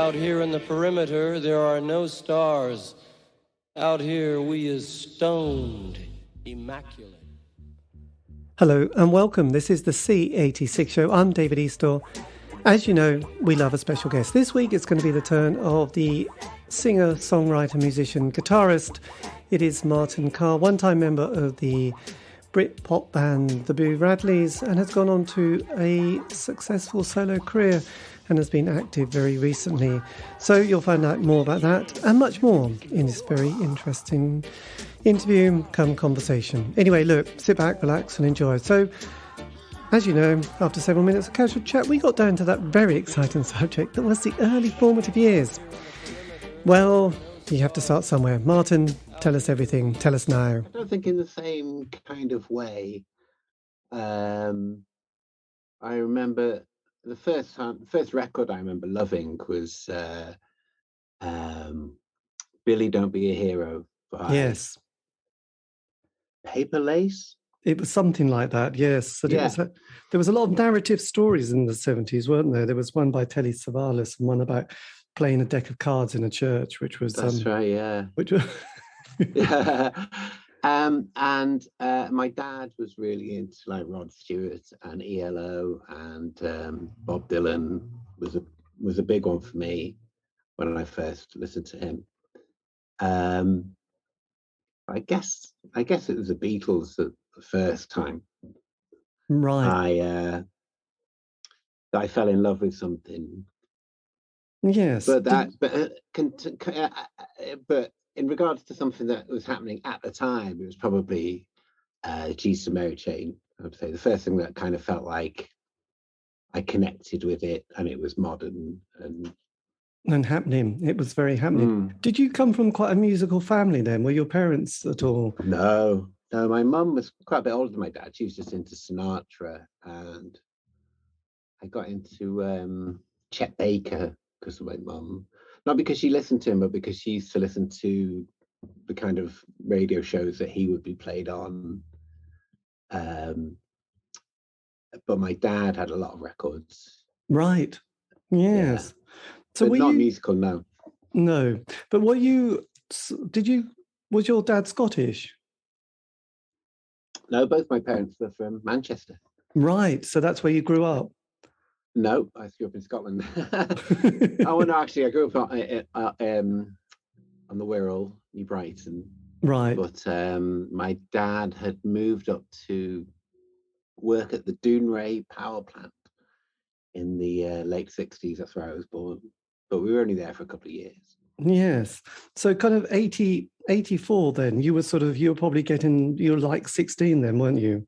Out here in the perimeter, there are no stars. Out here, we is stoned, immaculate. Hello and welcome. This is the C86 show. I'm David Eastaugh. As you know, we love a special guest. This week it's going to be the turn of the singer, songwriter, musician, guitarist. It is Martin Carr, one-time member of the Brit pop band the Boo Radleys, and has gone on to a successful solo career and has been active very recently. So you'll find out more about that and much more in this very interesting interview come conversation. Anyway, look, sit back, relax and enjoy. So, as you know, after several minutes of casual chat, we got down to that very exciting subject that was the early formative years. Well, you have to start somewhere. Martin, tell us everything. Tell us now. I don't think in the same kind of way. I remember the first record I remember loving was Billy Don't Be a Hero by Yes. Paper Lace. It was something like that, yes. So Yeah. There was a lot of narrative stories in the 70s, weren't there? There was one by Telly Savalas and one about playing a deck of cards in a church, which was... That's right, yeah. Which was... And my dad was really into like Rod Stewart and ELO, and Bob Dylan was a big one for me when I first listened to him. I guess it was the Beatles the first time. Right. I fell in love with something. Yes. But in regards to something that was happening at the time, it was probably Jesus and Mary Chain. I would say the first thing that kind of felt like I connected with it, and it was modern and happening. It was very happening. Did you come from quite a musical family then? Were your parents at all? No. My mum was quite a bit older than my dad. She was just into Sinatra, and I got into Chet Baker because of my mum. Not because she listened to him, but because she used to listen to the kind of radio shows that he would be played on. But my dad had a lot of records. Right. Yes. Yeah. So but not musical, no. No. But was your dad Scottish? No, both my parents were from Manchester. Right. So that's where you grew up? No, I grew up in Scotland. Oh, no, actually, I grew up on the Wirral, New Brighton. Right. But my dad had moved up to work at the Dounreay power plant in the late 60s. That's where I was born. But we were only there for a couple of years. Yes. So kind of 84 then, you were like 16 then, weren't you?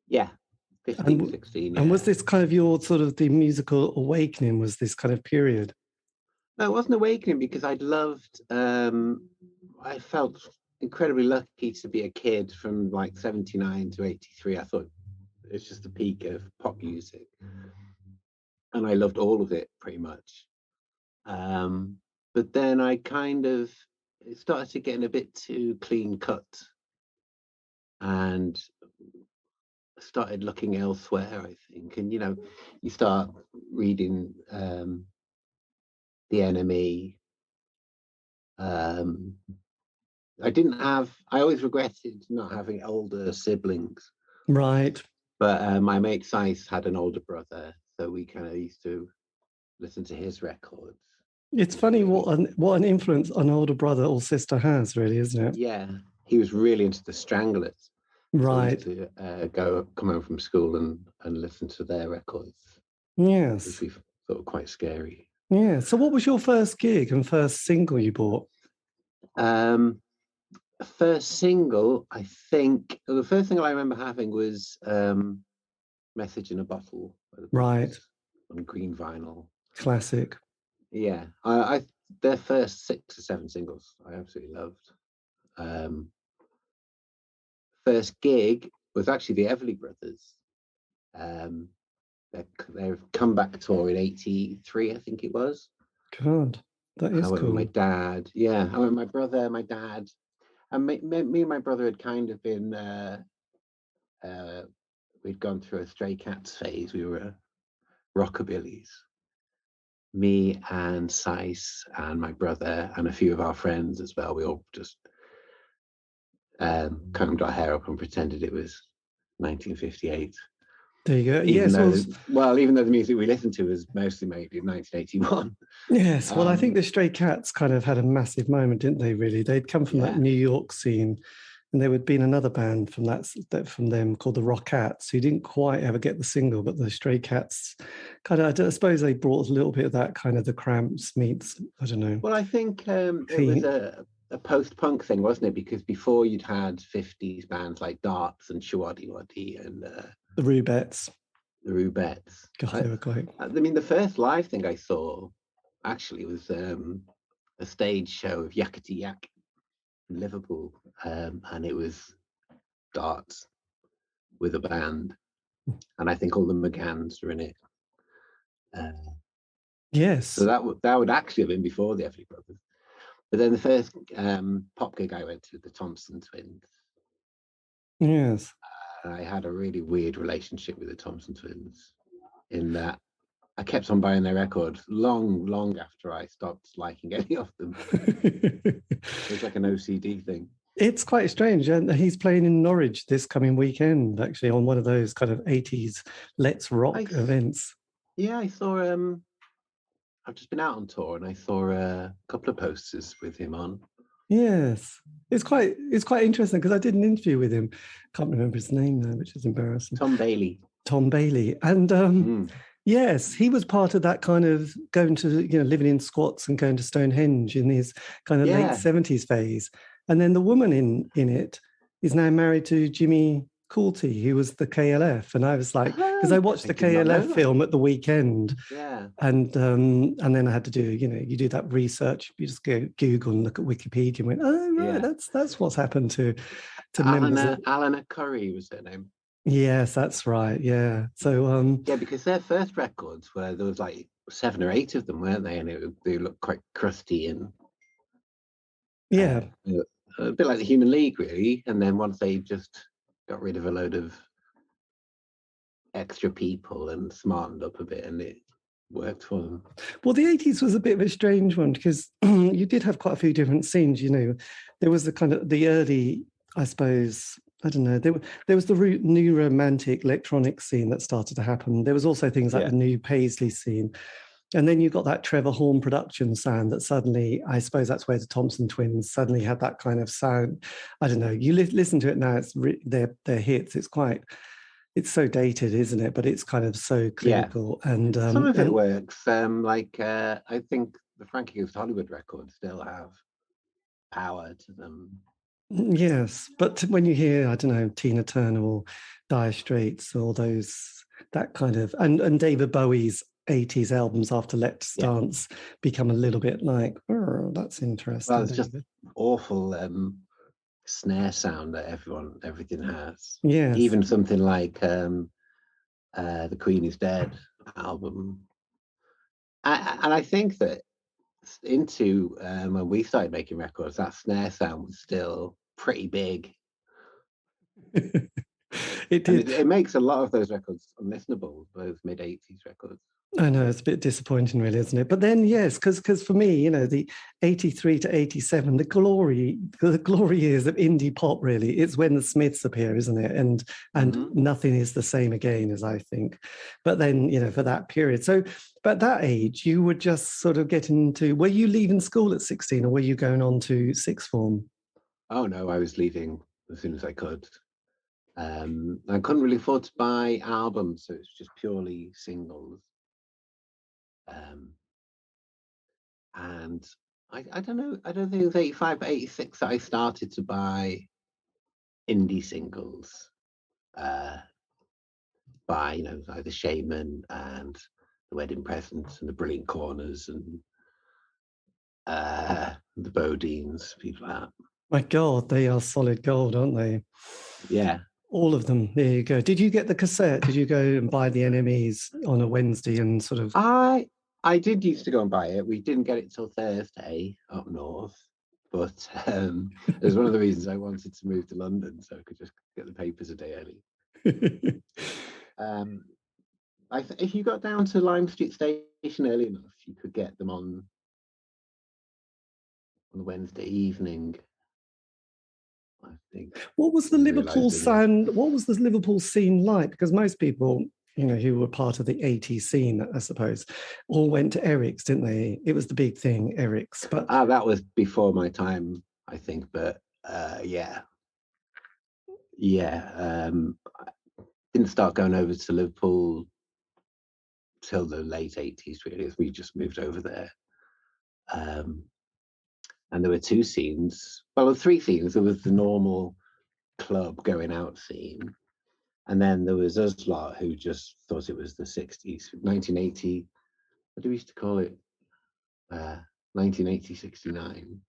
Yeah. 15, 16. And was this kind of your sort of the musical awakening, was this kind of period? No, it wasn't awakening because I felt incredibly lucky to be a kid from like 79 to 83. I thought it's just the peak of pop music. And I loved all of it pretty much. But then I it started getting a bit too clean cut and started looking elsewhere, I think. And, you start reading The Enemy. I always regretted not having older siblings. Right. But my mate Sice had an older brother, so we kind of used to listen to his records. It's funny what an influence an older brother or sister has, really, isn't it? Yeah, he was really into the Stranglers. Right. So to come home from school and listen to their records. Yes. Which we thought quite scary. Yeah. So what was your first gig and first single you bought? First single, I think, the first single I remember having was Message in a Bottle. Right. On green vinyl. Classic. Yeah. Their first 6 or 7 singles I absolutely loved. First gig was actually the Everly Brothers. Their comeback tour in 83, I think it was. God, that is I went cool. with my dad. Yeah, I went with my brother, my dad. And me and my brother had kind of been, we'd gone through a Stray Cats phase. We were rockabillys. me and Sice and my brother and a few of our friends as well, we all just combed our hair up and pretended it was 1958. There you go. Even Yes, though, even though the music we listened to was mostly made in 1981. yes. Well, I think the Stray Cats kind of had a massive moment, didn't they? Really, they'd come from that New York scene, and there had been another band from from them called the Rockettes, who didn't quite ever get the single, but the Stray Cats kind of, I suppose, they brought a little bit of that kind of the Cramps meets, I don't know. Well, I think it was a post-punk thing, wasn't it? Because before you'd had 50s bands like Darts and Shawaddy Waddy and the Rubettes. The Rubettes. God, they were great. I mean, the first live thing I saw actually was a stage show of Yakety Yak in Liverpool, and it was Darts with a band, and I think all the McGanns were in it. Yes. So that would actually have been before the Everly Brothers. But then the first pop gig I went to, the Thompson Twins. Yes. I had a really weird relationship with the Thompson Twins in that I kept on buying their records long after I stopped liking any of them. It was like an OCD thing. It's quite strange. And he's playing in Norwich this coming weekend, actually, on one of those kind of 80s Let's Rock events. Yeah, I saw, I've just been out on tour and I saw a couple of posters with him on. Yes. It's quite interesting because I did an interview with him. Can't remember his name now, which is embarrassing. Tom Bailey. And yes, he was part of that kind of going to, living in squats and going to Stonehenge in his kind of late 70s phase. And then the woman in it is now married to Jimmy Coulty, who was the KLF. And I was like, because I watched the KLF film at the weekend. Yeah. And then I had to do, you do that research. You just go Google and look at Wikipedia and went, oh, right, that's what's happened to members. Alana Curry was her name. Yes, that's right. Yeah. So yeah, because their first records were, there was like 7 or 8 of them, weren't they? And they looked quite crusty and a bit like the Human League, really. And then once they just got rid of a load of extra people and smartened up a bit, and it worked for them. Well, the 80s was a bit of a strange one because you did have quite a few different scenes. There was the kind of the early, I suppose, I don't know, there was the new romantic electronic scene that started to happen. There was also things like the new Paisley scene. And then you got that Trevor Horn production sound that suddenly, I suppose that's where the Thompson Twins suddenly had that kind of sound. I don't know. You listen to it now, it's their hits. It's so dated, isn't it? But it's kind of so clinical. Yeah. And some of it works. I think the Frankie Goes to Hollywood records still have power to them. Yes, but when you hear, I don't know, Tina Turner or Dire Straits or that kind of, and David Bowie's 80s albums after Let's Dance become a little bit like, oh, that's interesting. Well, it's just awful snare sound that everything has. Yeah. Even something like The Queen is Dead album. And I think that into when we started making records, that snare sound was still pretty big. It did. It makes a lot of those records unlistenable, those mid-80s records. I know, it's a bit disappointing, really, isn't it? But then, yes, because for me, the 83 to 87, the glory years of indie pop, really, it's when the Smiths appear, isn't it? And nothing is the same again, as I think. But then, for that period. So, but at that age, you were just sort of getting into, were you leaving school at 16 or were you going on to sixth form? Oh, no, I was leaving as soon as I could. I couldn't really afford to buy albums, so it's just purely singles. And I don't know, I don't think it was 85 or 86 that I started to buy indie singles by, like the Shaman and the Wedding Presents and the Brilliant Corners and the Bodines, people like that. My God, they are solid gold, aren't they? Yeah. All of them. There you go. Did you get the cassette? Did you go and buy the NMEs on a Wednesday and sort of... I did used to go and buy it. We didn't get it till Thursday up north, but it was one of the reasons I wanted to move to London so I could just get the papers a day early. If you got down to Lime Street Station early enough, you could get them on a Wednesday evening. I think. What was the I Liverpool realised it was. sound? What was the Liverpool scene like? Because most people, who were part of the 80s scene, I suppose, all went to Eric's, didn't they? It was the big thing, Eric's. But That was before my time, I think. But yeah. I didn't start going over to Liverpool till the late 80s, really, as we just moved over there. And there were two scenes. Well, there were three scenes. There was the normal club going out scene. And then there was us lot who just thought it was the 60s, 1980. What do we used to call it? 1980, 69.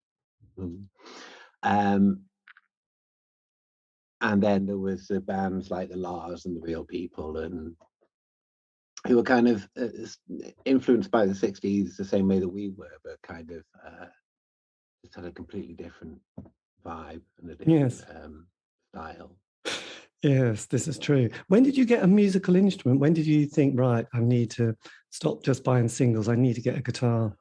And then there was the bands like the Lars and the Real People, and who were kind of influenced by the 60s the same way that we were, but kind of just had a completely different vibe and a different style. Yes, this is true. When did you get a musical instrument? When did you think, right, I need to stop just buying singles, I need to get a guitar?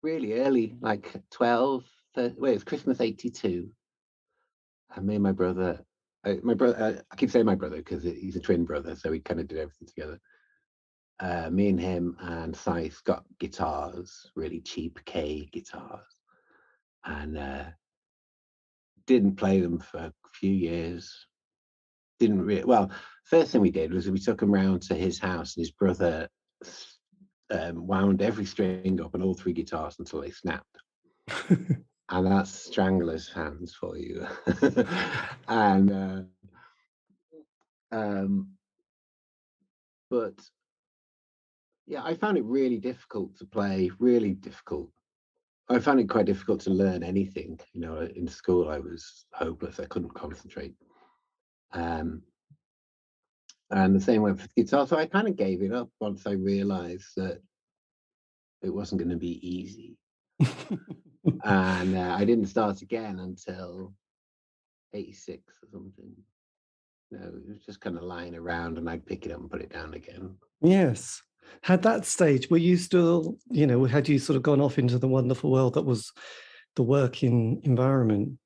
Really early, like 12, 13, wait, it's Christmas 82. And me and my brother, I keep saying my brother because he's a twin brother, so we kind of did everything together. Me and him and Scythe got guitars, really cheap K guitars, and didn't play them for a few years. Didn't really. Well, first thing we did was we took him round to his house, and his brother wound every string up on all three guitars until they snapped. And that's Strangler's hands for you. And but yeah, I found it really difficult to play, really difficult. I found it quite difficult to learn anything. In school I was hopeless. I couldn't concentrate. And the same went for the guitar. So I kind of gave it up once I realized that it wasn't going to be easy. And I didn't start again until 86 or something. It was just kind of lying around, and I'd pick it up and put it down again. Yes. At that stage, were you still, had you sort of gone off into the wonderful world that was the working environment?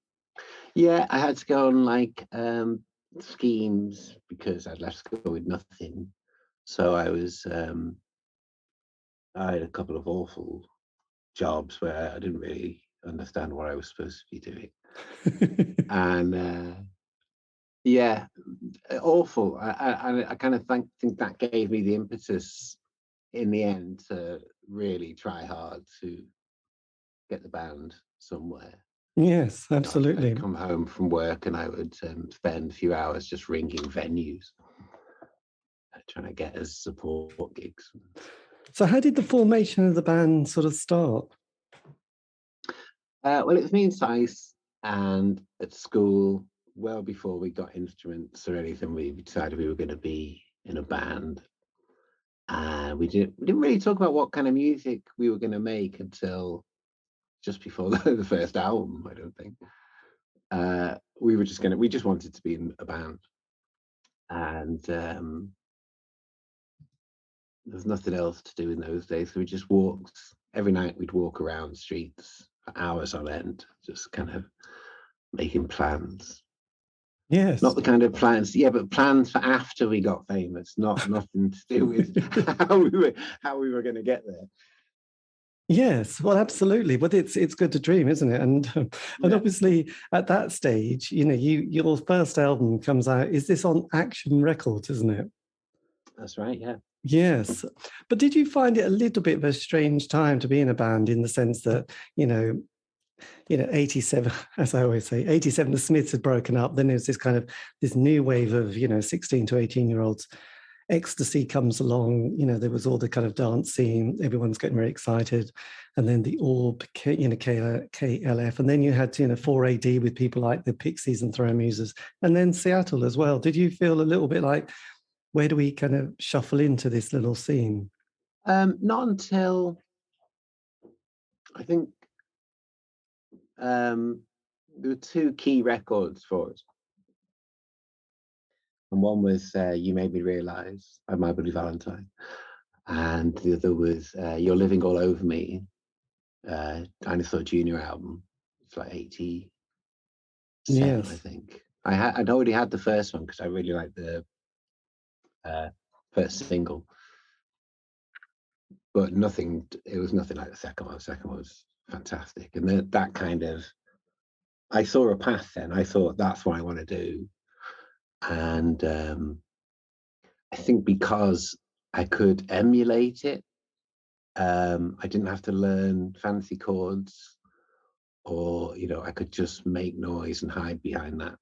Yeah, I had to go on schemes because I'd left school with nothing. So I had a couple of awful jobs where I didn't really understand what I was supposed to be doing. And yeah, awful. I kind of think that gave me the impetus in the end to really try hard to get the band somewhere. Yes, absolutely. I'd come home from work and I would spend a few hours just ringing venues, trying to get us support gigs. So how did the formation of the band sort of start? Well, it was me and Sice, and at school, well before we got instruments or anything, we decided we were going to be in a band. And we didn't really talk about what kind of music we were going to make until just before the first album, I don't think. We just wanted to be in a band. And there was nothing else to do in those days. So we just walked every night. We'd walk around the streets for hours on end, just kind of making plans. Yes. Not the kind of plans, but plans for after we got famous, nothing to do with how we were going to get there. Yes, well, absolutely. But it's good to dream, isn't it? And obviously at that stage, your first album comes out. Is this on Action Records, isn't it? That's right. Yeah. Yes. But did you find it a little bit of a strange time to be in a band, in the sense that, 87, as I always say, 87, the Smiths had broken up. Then there's this new wave of, 16 to 18-year-olds. Ecstasy comes along, there was all the kind of dance scene, everyone's getting very excited. And then the Orb, KLF. And then you had, 4AD with people like the Pixies and Throw Muses. And then Seattle as well. Did you feel a little bit like, where do we kind of shuffle into this little scene? Not until I think there were two key records for us. And one was You Made Me Realise by My Bloody Valentine. And the other was You're Living All Over Me, Dinosaur Jr. album. It's like 87, Yes. I think. I'd already had the first one because I really liked the first single. But it was nothing like the second one. The second one was fantastic. And that kind of, I saw a path then. I thought that's what I want to do. And I think because I could emulate it, I didn't have to learn fancy chords, or I could just make noise and hide behind that,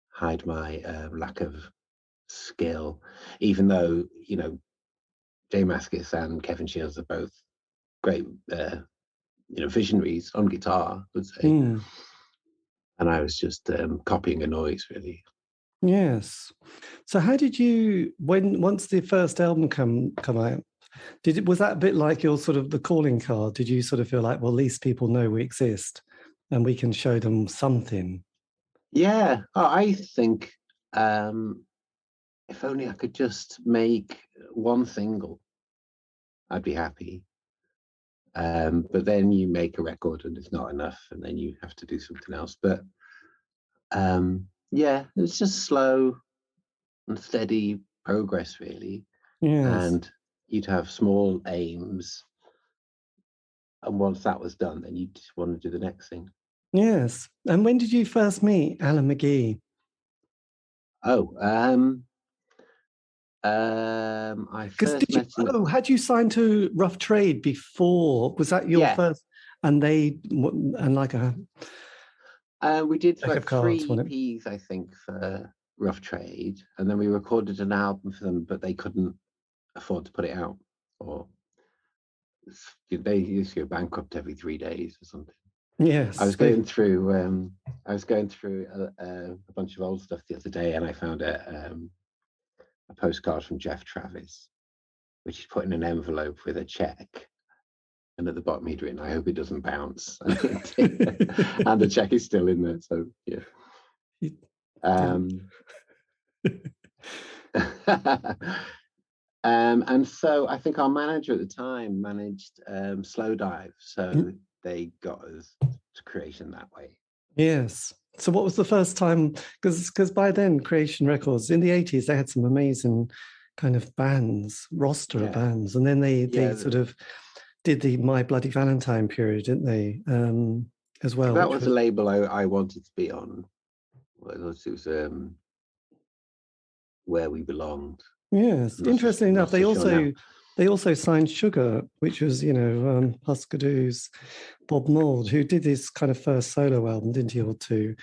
hide my lack of skill, even though Jay Mascis and Kevin Shields are both great visionaries on guitar, I would say. And I was just copying a noise, really. Yes. So how did you, once the first album come out, was that a bit like your sort of the calling card? Did you sort of feel like, well, at least people know we exist and we can show them something? Yeah, I think if only I could just make one single, I'd be happy. But then you make a record and it's not enough, and then you have to do something else. But yeah, it's just slow and steady progress, really. Yes. And you'd have small aims, and once that was done, then you just want to do the next thing. Yes. And when did you first meet Alan McGee? I first met him. Had you signed to Rough Trade before? Was that your first? And we did like 3 cards, EPs, I think, for Rough Trade, and then we recorded an album for them, but they couldn't afford to put it out, or they used to go bankrupt every 3 days or something. Yes. I was going through a bunch of old stuff the other day, and I found a postcard from Jeff Travis, which he put in an envelope with a check, and at the bottom he'd written, "I hope it doesn't bounce," and the check is still in there. So yeah. And so I think our manager at the time managed Slow Dive, so they got us to Creation that way. Yes. So what was the first time? Because by then, Creation Records in the 80s, they had some amazing kind of bands, roster of bands, and then they sort of did the My Bloody Valentine period, didn't they? As well. That was a label I wanted to be on. It was Where We Belonged. Yes. Interestingly enough, they also signed Sugar, which was Husker Du's Bob Mould, who did his kind of first solo album, didn't he, or two,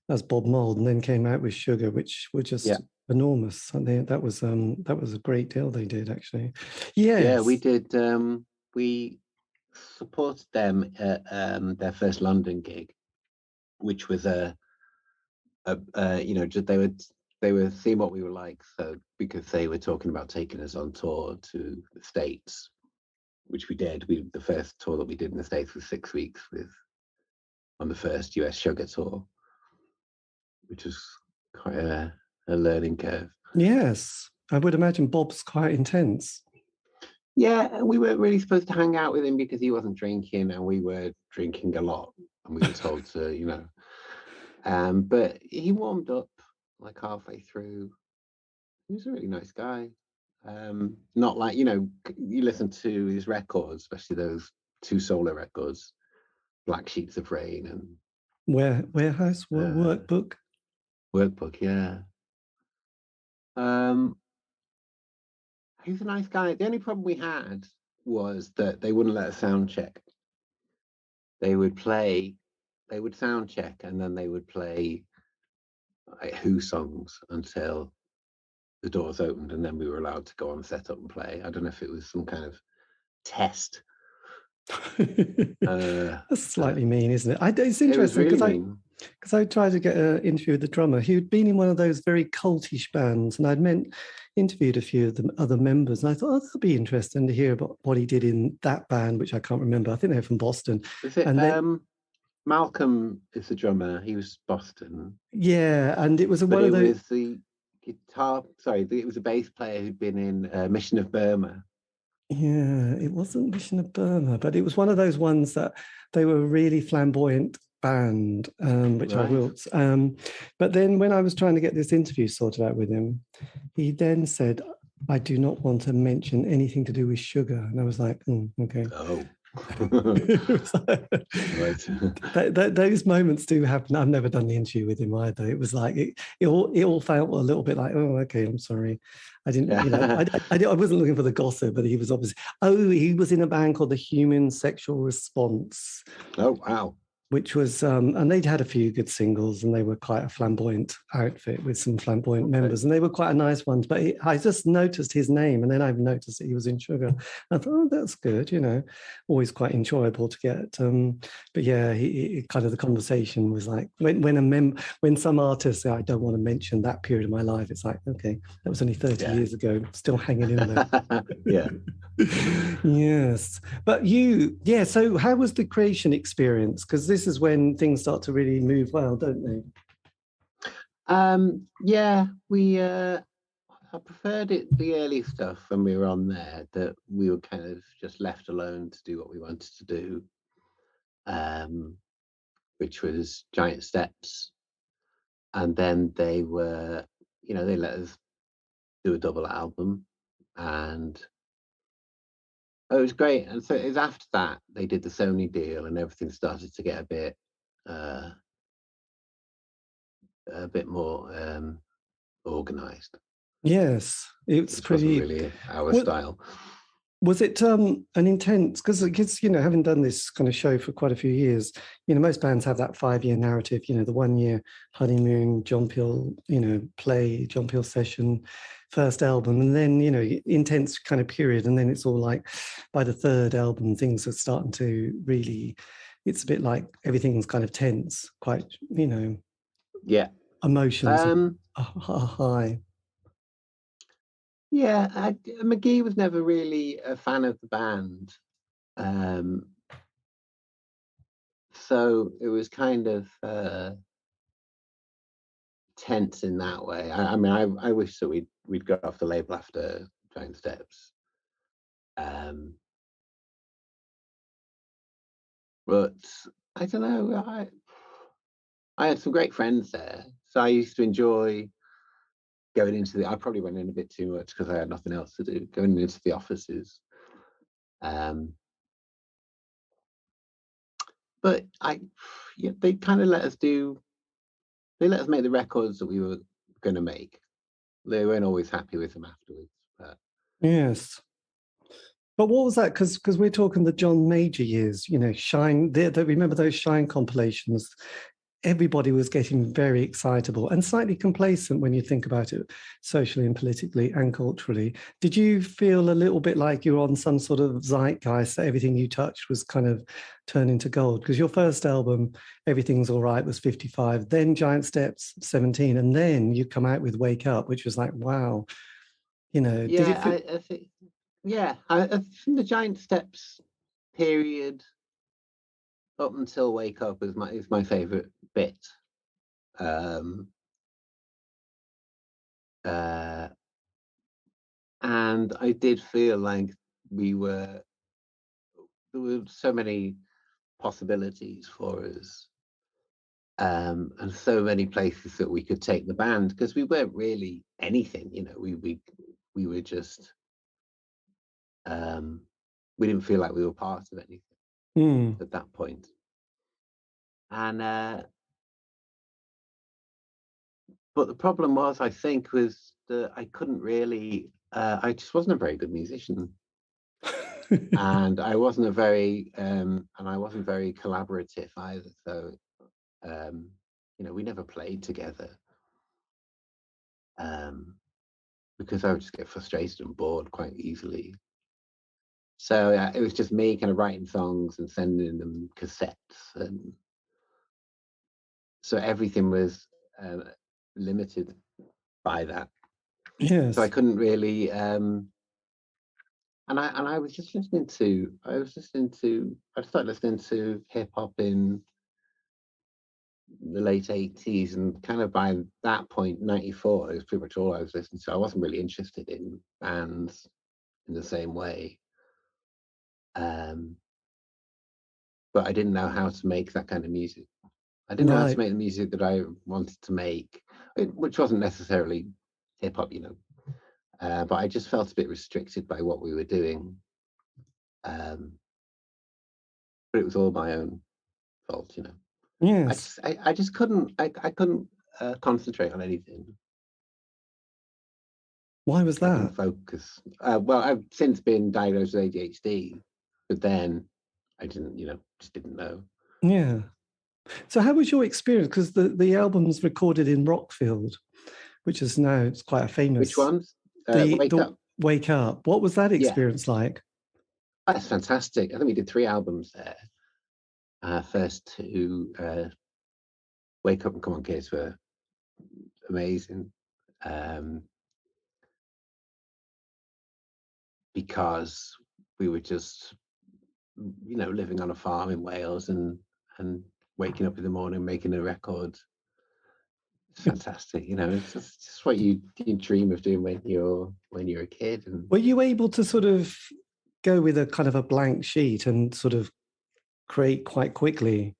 as Bob Mould, and then came out with Sugar, which were just enormous. And that was a great deal they did, actually. Yes. Yeah, we did. We supported them at their first London gig, which was they were seeing what we were like, so because they were talking about taking us on tour to the States, which we did. The first tour that we did in the States was 6 weeks on the first US Sugar tour, which was quite a learning curve. Yes, I would imagine Bob's quite intense. Yeah, we weren't really supposed to hang out with him because he wasn't drinking, and we were drinking a lot, and we were told to, but he warmed up like halfway through. He was a really nice guy. Not like, you listen to his records, especially those 2 solo records, Black Sheets of Rain and Warehouse Workbook. Workbook, yeah. He was a nice guy. The only problem we had was that they wouldn't let us sound check. They would sound check, and then they would play like Who songs until the doors opened, and then we were allowed to go on, set up and play. I don't know if it was some kind of test. That's slightly mean, isn't it? It's interesting because I tried to get an interview with the drummer. He'd been in one of those very cultish bands, and I'd interviewed a few of the other members, and I thought, that'd be interesting to hear about what he did in that band, which I can't remember. I think they're from Boston. Is it? Malcolm is the drummer. He was Boston. Yeah, and it was one of those. guitar. Sorry, it was a bass player who'd been in Mission of Burma. Yeah, it wasn't Mission of Burma, but it was one of those ones that they were a really flamboyant band, which I Right. will. But then when I was trying to get this interview sorted out with him, he then said, "I do not want to mention anything to do with sugar," and I was like, "Okay." Oh. Right. Those moments do happen. I've never done the interview with him either. It was like it all felt a little bit like, oh, okay, I'm sorry. I didn't, I wasn't looking for the gossip, but he was obviously. Oh, he was in a band called the Human Sexual Response. Oh, wow. Which was, and they'd had a few good singles, and they were quite a flamboyant outfit with some flamboyant members, and they were quite a nice ones. But I just noticed his name, and then I've noticed that he was in Sugar. I thought, oh, that's good, always quite enjoyable to get. But yeah, he kind of the conversation was like when some artists say, I don't want to mention that period of my life, it's like, okay, that was only 30 years ago, still hanging in there. Yeah. Yes. But so how was the creation experience? Because this is when things start to really move well, don't they? Yeah, I preferred the early stuff when we were on there, that we were kind of just left alone to do what we wanted to do, which was Giant Steps. And then they were, they let us do a double album, and it was great. And so it was after that they did the Sony deal, and everything started to get a bit more organized. Yes, it's pretty. Wasn't really our style. Was it an intense? Because having done this kind of show for quite a few years, most bands have that 5-year narrative. The 1-year honeymoon, John Peel, play, John Peel session, first album, and then intense kind of period, and then it's all like by the third album, things are starting to really. It's a bit like everything's kind of tense, quite Yeah, emotions are high. Yeah, McGee was never really a fan of the band, so it was kind of tense in that way. I mean, I wish that we'd got off the label after Giant Steps, but I don't know. I had some great friends there, so I used to enjoy going into I probably went in a bit too much because I had nothing else to do. Going into the offices. But they kind of let us make the records that we were going to make. They weren't always happy with them afterwards. But. Yes. But what was that? Because we're talking the John Major years, Shine. Remember those Shine compilations? Everybody was getting very excitable and slightly complacent when you think about it, socially and politically and culturally. Did you feel a little bit like you were on some sort of zeitgeist, that everything you touched was kind of turning to gold? Because your first album, Everything's All Right, was 55, then Giant Steps, 17, and then you come out with Wake Up, which was like, wow. Yeah, did it I think. Yeah, I think the Giant Steps period up until Wake Up is my favorite bit. And I did feel like there were so many possibilities for us, and so many places that we could take the band, because we weren't really anything. We were just we didn't feel like we were part of anything at that point. And but the problem was, I think, was that I couldn't really. I just wasn't a very good musician, and I wasn't very collaborative either. So, we never played together, because I would just get frustrated and bored quite easily. So it was just me kind of writing songs and sending them cassettes, and so everything was limited by that. Yes. So I couldn't really. And I was just listening to. I started listening to hip hop in the late 80s, and kind of by that point, 94, it was pretty much all I was listening to. I wasn't really interested in bands in the same way. But I didn't know how to make that kind of music. I didn't know how to Right. make the music that I wanted to make, which wasn't necessarily hip hop, but I just felt a bit restricted by what we were doing. But it was all my own fault. Yes. I just couldn't concentrate on anything. Why was I couldn't that? focus. Well, I've since been diagnosed with ADHD, but then I didn't, just didn't know. Yeah. So how was your experience? Because the album's recorded in Rockfield, which is now it's quite a famous. Which ones? The Wake Up. Wake Up. What was that Yeah. experience like? That's fantastic. I think we did 3 albums there. First 2, Wake Up and Come On Kids, were amazing. Because we were just, living on a farm in Wales and waking up in the morning making a record. It's fantastic. It's just what you dream of doing when you're a kid. And Were you able to sort of go with a kind of a blank sheet and sort of create quite quickly?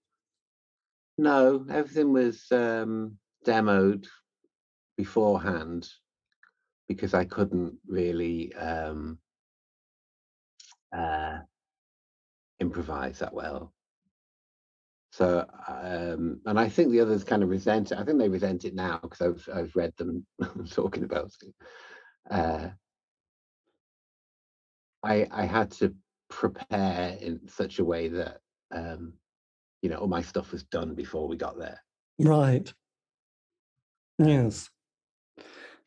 no, everything was demoed beforehand because I couldn't really improvise that well. So, and I think the others kind of resent it. I think they resent it now because I've read them talking about it. I had to prepare in such a way that all my stuff was done before we got there. Right. Yes.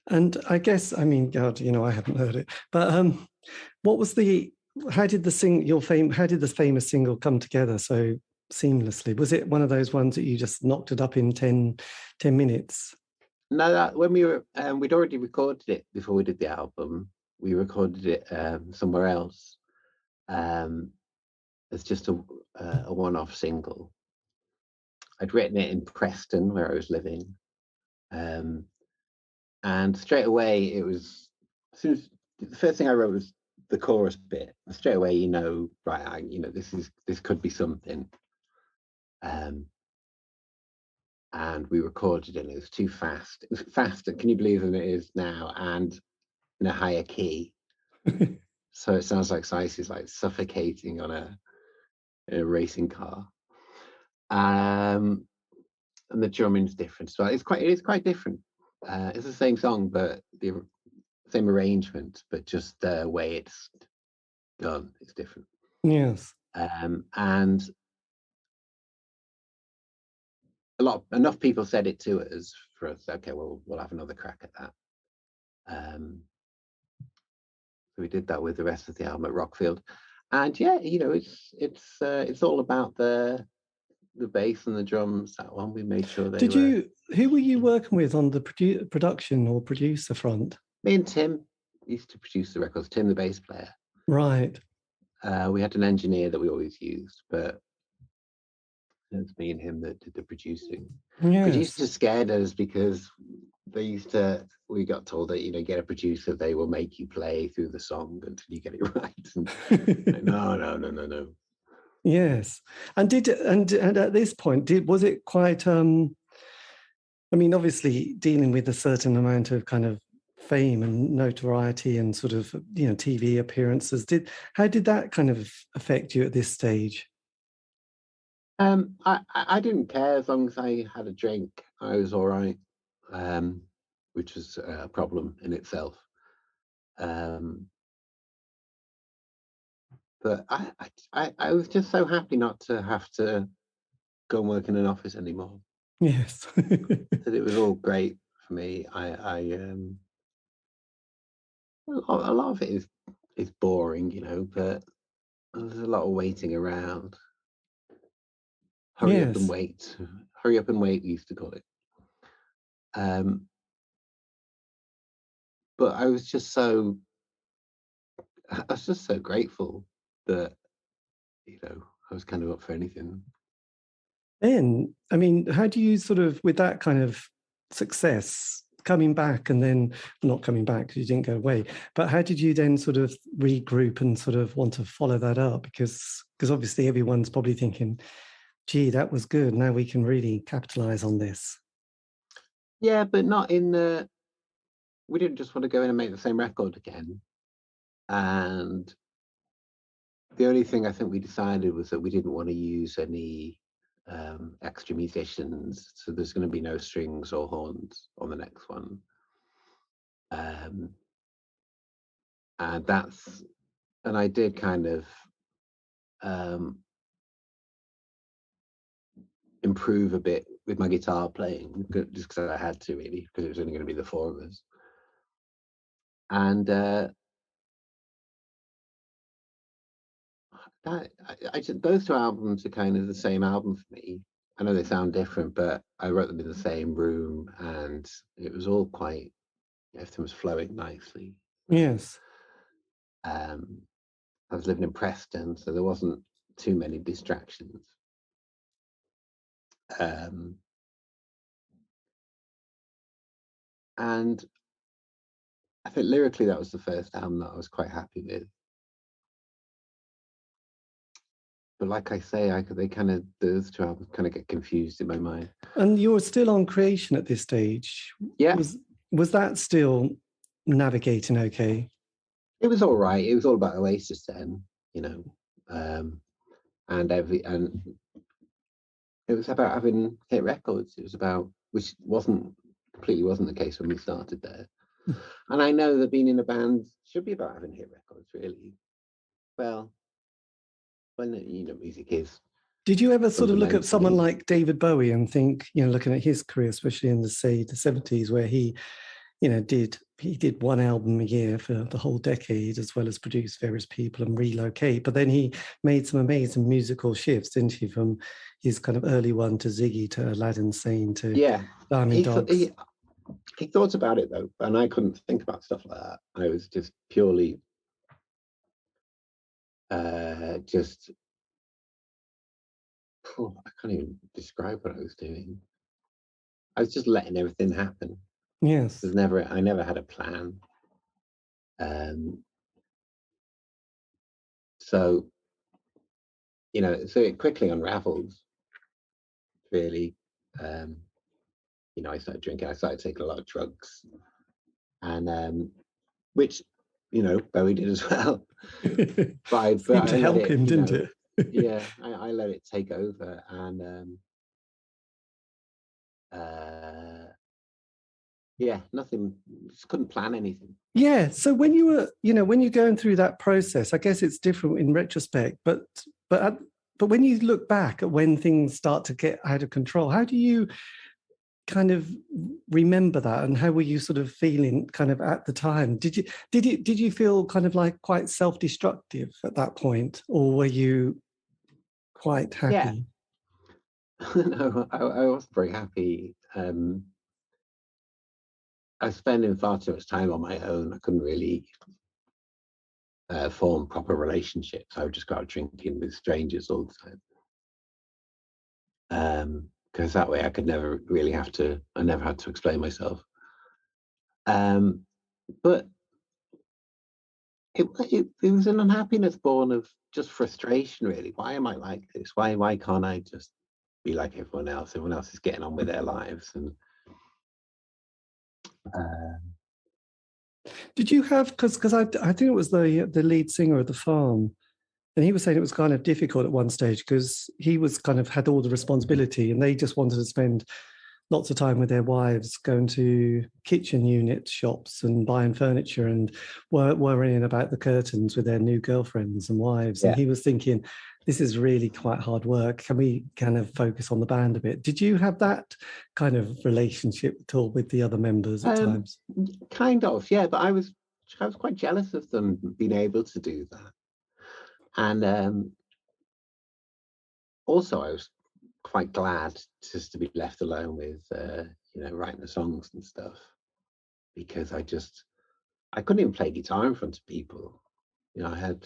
And I guess, I mean, God, I haven't heard it, but what was how did the famous single come together so seamlessly? Was it one of those ones that you just knocked it up in 10 minutes? No, that when we'd already recorded it before we did the album. We recorded it somewhere else as just a one-off single. I'd written it in Preston, where I was living, and straight away it was. As soon as the first thing I wrote was the chorus bit, and straight away right, this could be something. And we recorded it, and it was too fast. It was faster, can you believe, than it is now, and in a higher key. So it sounds like Sice is like suffocating on a racing car. And the drumming's different. So it is quite different. It's the same song, but the same arrangement, but just the way it's done is different. Yes. And enough people said it to us for us. Okay, well, we'll have another crack at that. So we did that with the rest of the album at Rockfield, and yeah, it's all about the bass and the drums. That one, we made sure they were. Who were you working with on the production or producer front? Me and Tim used to produce the records. Tim, the bass player. Right. We had an engineer that we always used, but it's me and him that did the producing. Yes. Producers scared us because we got told that, get a producer, they will make you play through the song until you get it right. And no. Yes. And at this point, was it quite I mean, obviously dealing with a certain amount of kind of fame and notoriety and sort of, TV appearances, how did that kind of affect you at this stage? I didn't care as long as I had a drink. I was all right, which was a problem in itself. But I was just so happy not to have to go and work in an office anymore. Yes. That it was all great for me. A lot of it is boring, but there's a lot of waiting around. Hurry up and Yes. wait. Hurry up and wait, we used to call it. But I was just so grateful that I was kind of up for anything. then, I mean, how do you sort of, with that kind of success, coming back and then not coming back because you didn't go away, but how did you then sort of regroup and sort of want to follow that up? Because obviously everyone's probably thinking, gee, that was good. Now we can really capitalize on this. Yeah, but not in the. We didn't just want to go in and make the same record again. And the only thing I think we decided was that we didn't want to use any extra musicians. So there's going to be no strings or horns on the next one. And I did kind of improve a bit with my guitar playing, just because I had to, really, because it was only going to be the four of us. And those two albums are kind of the same album for me. I know they sound different, but I wrote them in the same room, and it was all quite. Everything was flowing nicely. Yes. I was living in Preston, so there wasn't too many distractions. And I think lyrically that was the first album that I was quite happy with. But like I say, those two albums kind of get confused in my mind. And you're still on Creation at this stage. Yeah. Was that still navigating okay? It was all right. It was all about Oasis then, and it was about having hit records. It was about, which completely wasn't the case when we started there. And I know that being in a band should be about having hit records, really. Well, music is. Did you ever sort of look at someone like David Bowie and think, looking at his career, especially in the 70s, where he did one album a year for the whole decade, as well as produce various people and relocate. But then he made some amazing musical shifts, didn't he, from his kind of early one to Ziggy to Aladdin Sane to Diamond Dogs. He thought about it, though, and I couldn't think about stuff like that. I was just purely I can't even describe what I was doing. I was just letting everything happen. Yes. I never had a plan. So it quickly unravels, really. I started drinking, I started taking a lot of drugs, and which, Bowie did as well. But seemed to help him, didn't it? Yeah, I let it take over, and nothing, just couldn't plan anything. Yeah. So when you were, when you're going through that process, I guess it's different in retrospect, but when you look back at when things start to get out of control, how do you kind of remember that, and how were you sort of feeling kind of at the time? Did you feel kind of like quite self-destructive at that point, or were you quite happy? Yeah. No, I was very happy. I was spending far too much time on my own. I couldn't really form proper relationships. I would just go out drinking with strangers all the time. Because that way I never had to explain myself. But it was an unhappiness born of just frustration, really. Why am I like this? Why can't I just be like everyone else? Everyone else is getting on with their lives. And did you have, because I think it was the lead singer of The Farm, and he was saying it was kind of difficult at one stage because he was kind of had all the responsibility, and they just wanted to spend lots of time with their wives, going to kitchen unit shops and buying furniture and worrying about the curtains with their new girlfriends and wives. Yeah. And he was thinking, this is really quite hard work. Can we kind of focus on the band a bit? Did you have that kind of relationship at all with the other members at times? Kind of, yeah. But I was quite jealous of them being able to do that. And also I was quite glad just to be left alone with writing the songs and stuff, because I couldn't even play guitar in front of people. I had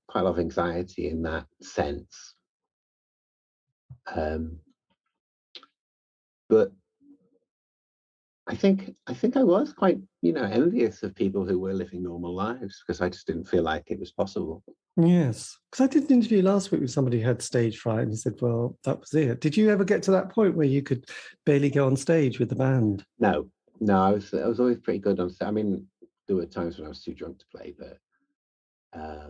quite a lot of anxiety in that sense. But I think I was quite, envious of people who were living normal lives, because I just didn't feel like it was possible. Yes, because I did an interview last week with somebody who had stage fright, and he said, well, that was it. Did you ever get to that point where you could barely go on stage with the band? No, I was always pretty good on stage. I mean, there were times when I was too drunk to play, but I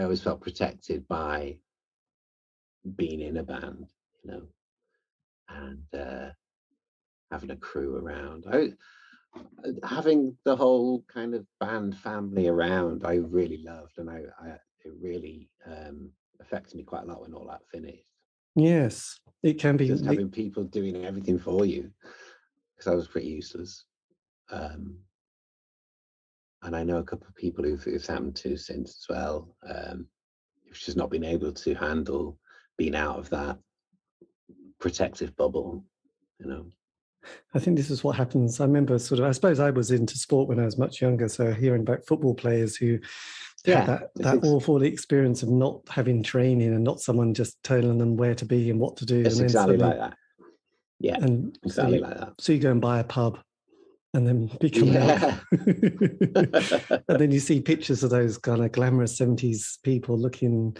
always felt protected by being in a band, and having a crew around. Having the whole kind of band family around, I really loved, and it really affected me quite a lot when all that finished. Yes, it can be. Just having people doing everything for you, because I was pretty useless. And I know a couple of people who've happened to since as well. Who've just not been able to handle being out of that protective bubble, I think this is what happens. I remember I suppose I was into sport when I was much younger, so hearing about football players who had that awful experience of not having training and not someone just telling them where to be and what to do. It's and exactly like that. Yeah, and exactly like that. So you go and buy a pub and then become out. And then you see pictures of those kind of glamorous 70s people looking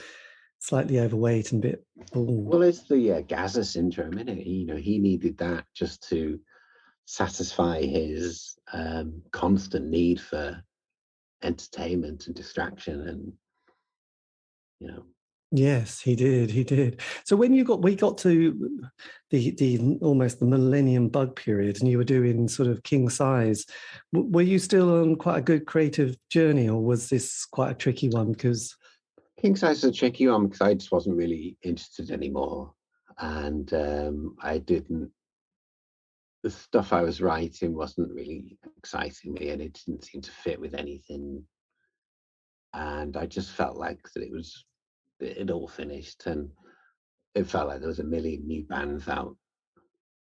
slightly overweight and a bit bald. Well, it's the Gaza syndrome, isn't it? He needed that just to satisfy his constant need for entertainment and distraction, and Yes, he did. So when we got to the almost the millennium bug period, and you were doing sort of king size, were you still on quite a good creative journey, or was this quite a tricky one? Because king size is a tricky one, because I just wasn't really interested anymore, and the stuff I was writing wasn't really exciting me, and it didn't seem to fit with anything, and I just felt like that it all finished, and it felt like there was a million new bands out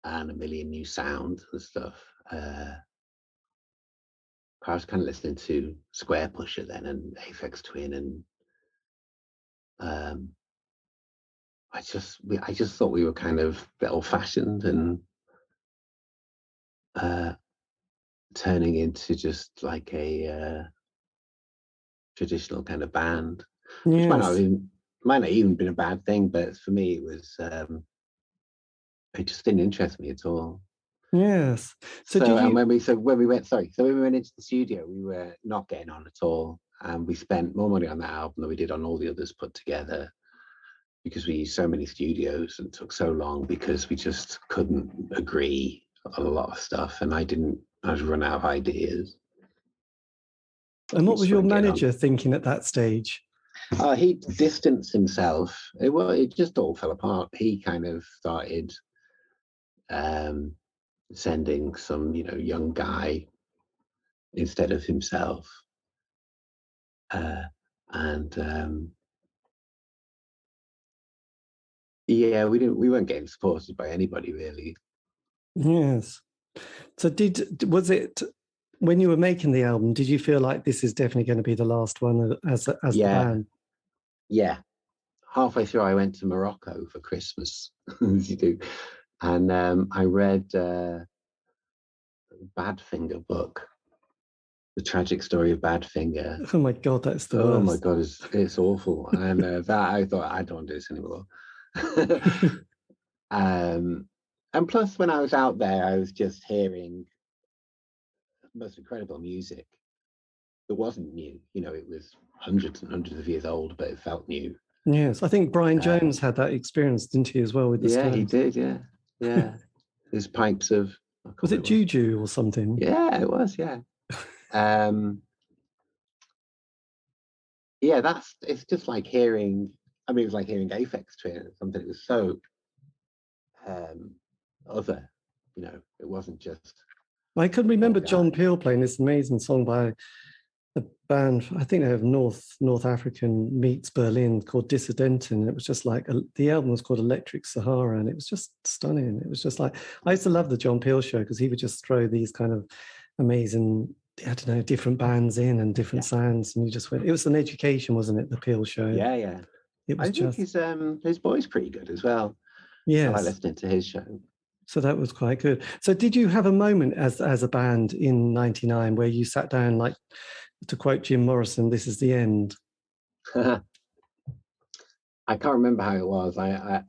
and a million new sounds and stuff. I was kind of listening to Square Pusher then, and Aphex Twin, and I just thought we were kind of a bit old-fashioned, and turning into just like a traditional kind of band, which might not even been a bad thing, but for me it was it just didn't interest me at all. Yes. When we went into the studio, we were not getting on at all, and we spent more money on that album than we did on all the others put together, because we used so many studios and it took so long, because we just couldn't agree on a lot of stuff, and I was run out of ideas. And what was your manager thinking at that stage? He distanced himself. It just all fell apart. He kind of started sending some, young guy instead of himself, we weren't getting supported by anybody really. Yes. So was it when you were making the album, did you feel like this is definitely going to be the last one as the band? Yeah. Halfway through, I went to Morocco for Christmas, as you do, and I read Badfinger book, The Tragic Story of Badfinger. Oh my God, that's the worst. Oh my God, it's awful. And that I thought, I don't want to do this anymore. And plus, when I was out there, I was just hearing the most incredible music that wasn't new. It was hundreds and hundreds of years old, but it felt new. Yes, I think Brian Jones had that experience, didn't he, as well, with the Stones? He did, yeah. His pipes of... Was it Juju or something? Yeah, it was, yeah. It's just like hearing... I mean, it was like hearing Aphex Twin or something. It was so other, it wasn't just... I can remember John Peel playing this amazing song by a band, I think they have North African meets Berlin, called Dissident, and it was just like the album was called Electric Sahara, and it was just stunning. It was just like, I used to love the John Peel show, because he would just throw these kind of amazing I don't know, different bands in and different sounds, and you just went. It was an education, wasn't it? The Peel show. Yeah. It was I think his voice pretty good as well. Yes. I like listening to his show. So that was quite good. So did you have a moment as a band in '99 where you sat down, like, to quote Jim Morrison, "This is the end"? I can't remember how it was. I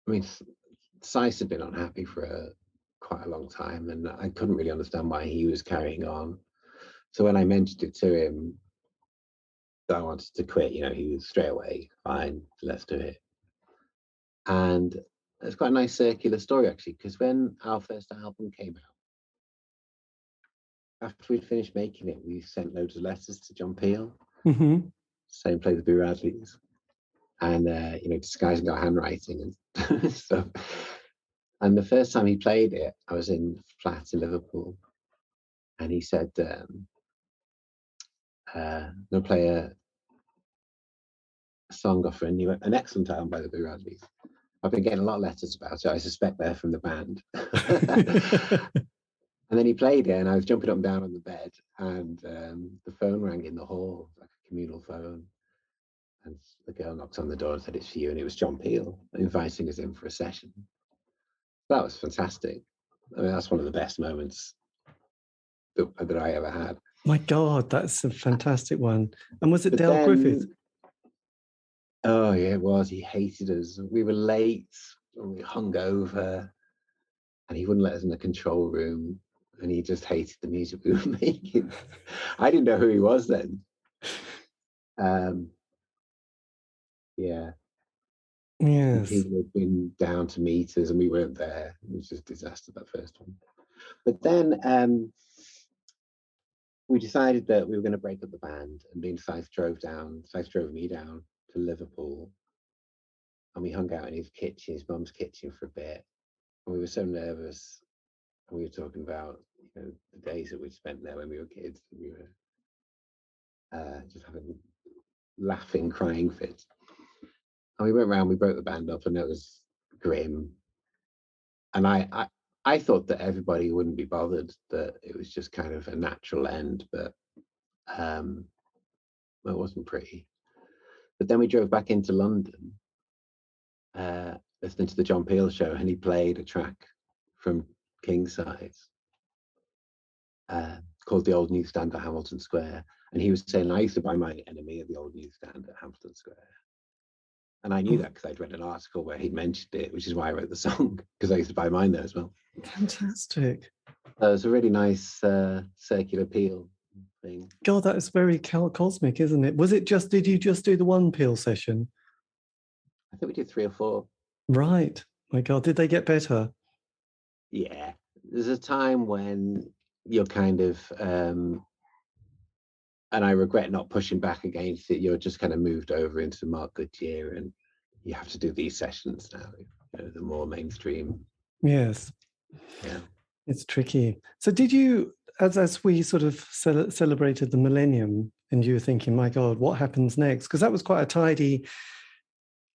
mean, Sice had been unhappy for quite a long time, and I couldn't really understand why he was carrying on. So when I mentioned it to him that I wanted to quit, he was straight away, fine, let's do it. And it's quite a nice circular story, actually, because when our first album came out, after we'd finished making it, we sent loads of letters to John Peel, same play the Boo Radleys, and disguising our handwriting and stuff. And the first time he played it, I was in flat in Liverpool, and he said, "They'll play a song off an excellent album by the Boo Radleys. I've been getting a lot of letters about it. I suspect they're from the band." And then he played it, and I was jumping up and down on the bed, and the phone rang in the hall, like a communal phone. And the girl knocked on the door and said, "It's for you." And it was John Peel inviting us in for a session. That was fantastic. I mean, that's one of the best moments that I ever had. My God, that's a fantastic one. And was it Dale Griffith? Oh, yeah, it was. He hated us. We were late, and we hung over, and he wouldn't let us in the control room, and he just hated the music we were making. I didn't know who he was then. Yeah. Yes. People had been down to meet us, and we weren't there. It was just a disaster, that first one. But then we decided that we were going to break up the band, and me and Scythe drove me down to Liverpool, and we hung out in his mum's kitchen for a bit. And we were so nervous, and we were talking about the days that we'd spent there when we were kids. And we were just having laughing, crying fits. And we went round, we broke the band up, and it was grim. And I thought that everybody wouldn't be bothered, that it was just kind of a natural end, but it wasn't pretty. But then we drove back into London, listening to the John Peel show, and he played a track from King Size called The Old Newsstand at Hamilton Square. And he was saying, "I used to buy my Enemy at the Old Newsstand at Hamilton Square." And I knew that because I'd read an article where he'd mentioned it, which is why I wrote the song, because I used to buy mine there as well. Fantastic. It's a really nice circular Peel thing. God, that is very cosmic, isn't it? Did you just do the one Peel session? I think we did 3 or 4. Right. My God, did they get better? Yeah. There's a time when you're kind of, and I regret not pushing back against it, you're just kind of moved over into Mark Goodyear, and you have to do these sessions now, the more mainstream. Yes. Yeah. It's tricky. So did you, as we sort of celebrated the millennium, and you were thinking, my God, what happens next? Because that was quite a tidy,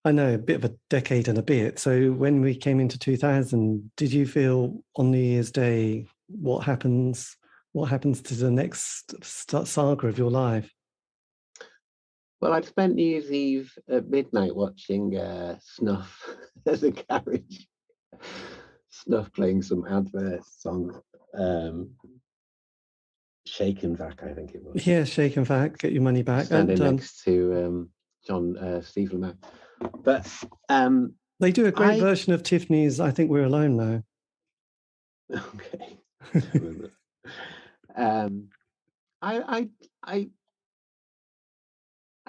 I know, a bit of a decade and a bit. So when we came into 2000, did you feel on New Year's Day, what happens to the next saga of your life? Well, I'd spent New Year's Eve at midnight watching Snuff at the garage. Snuff playing some advert songs. Shake and Vac, I think it was. Yeah, Shake and Vac, Get Your Money Back. Standing next to Steve Lamar. But they do a great version of Tiffany's I Think We're Alone Now. Okay. I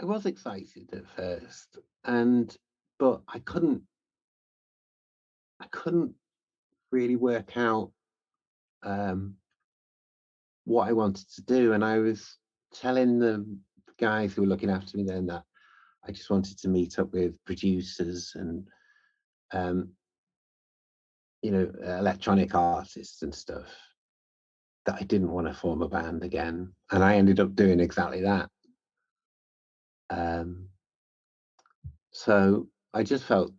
was excited at first, but I couldn't really work out what I wanted to do, and I was telling the guys who were looking after me then that I just wanted to meet up with producers and electronic artists and stuff, that I didn't want to form a band again, and I ended up doing exactly that. So I just felt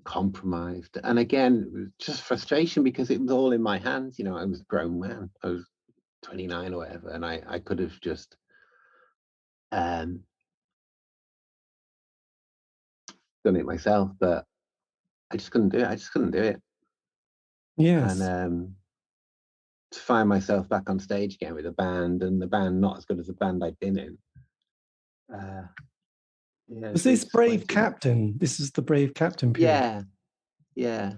compromised. And again, it was just frustration because it was all in my hands. You know, I was a grown man. I was 29 or whatever, and I could have just done it myself, but I just couldn't do it. I just couldn't do it. Yes. And to find myself back on stage again with a band, and the band not as good as the band I'd been in. Yeah, Was this Brave Captain? This is the Brave Captain period. Yeah.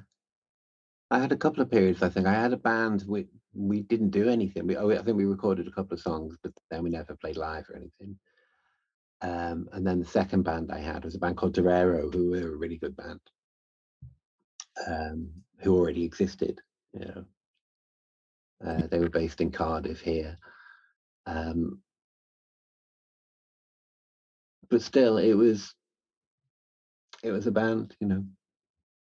I had a couple of periods. I think I had a band. We didn't do anything. I think we recorded a couple of songs, but then we never played live or anything. And then the second band I had was a band called Dorero, who were a really good band, who already existed. You know, they were based in Cardiff here, but still, it was a band, you know.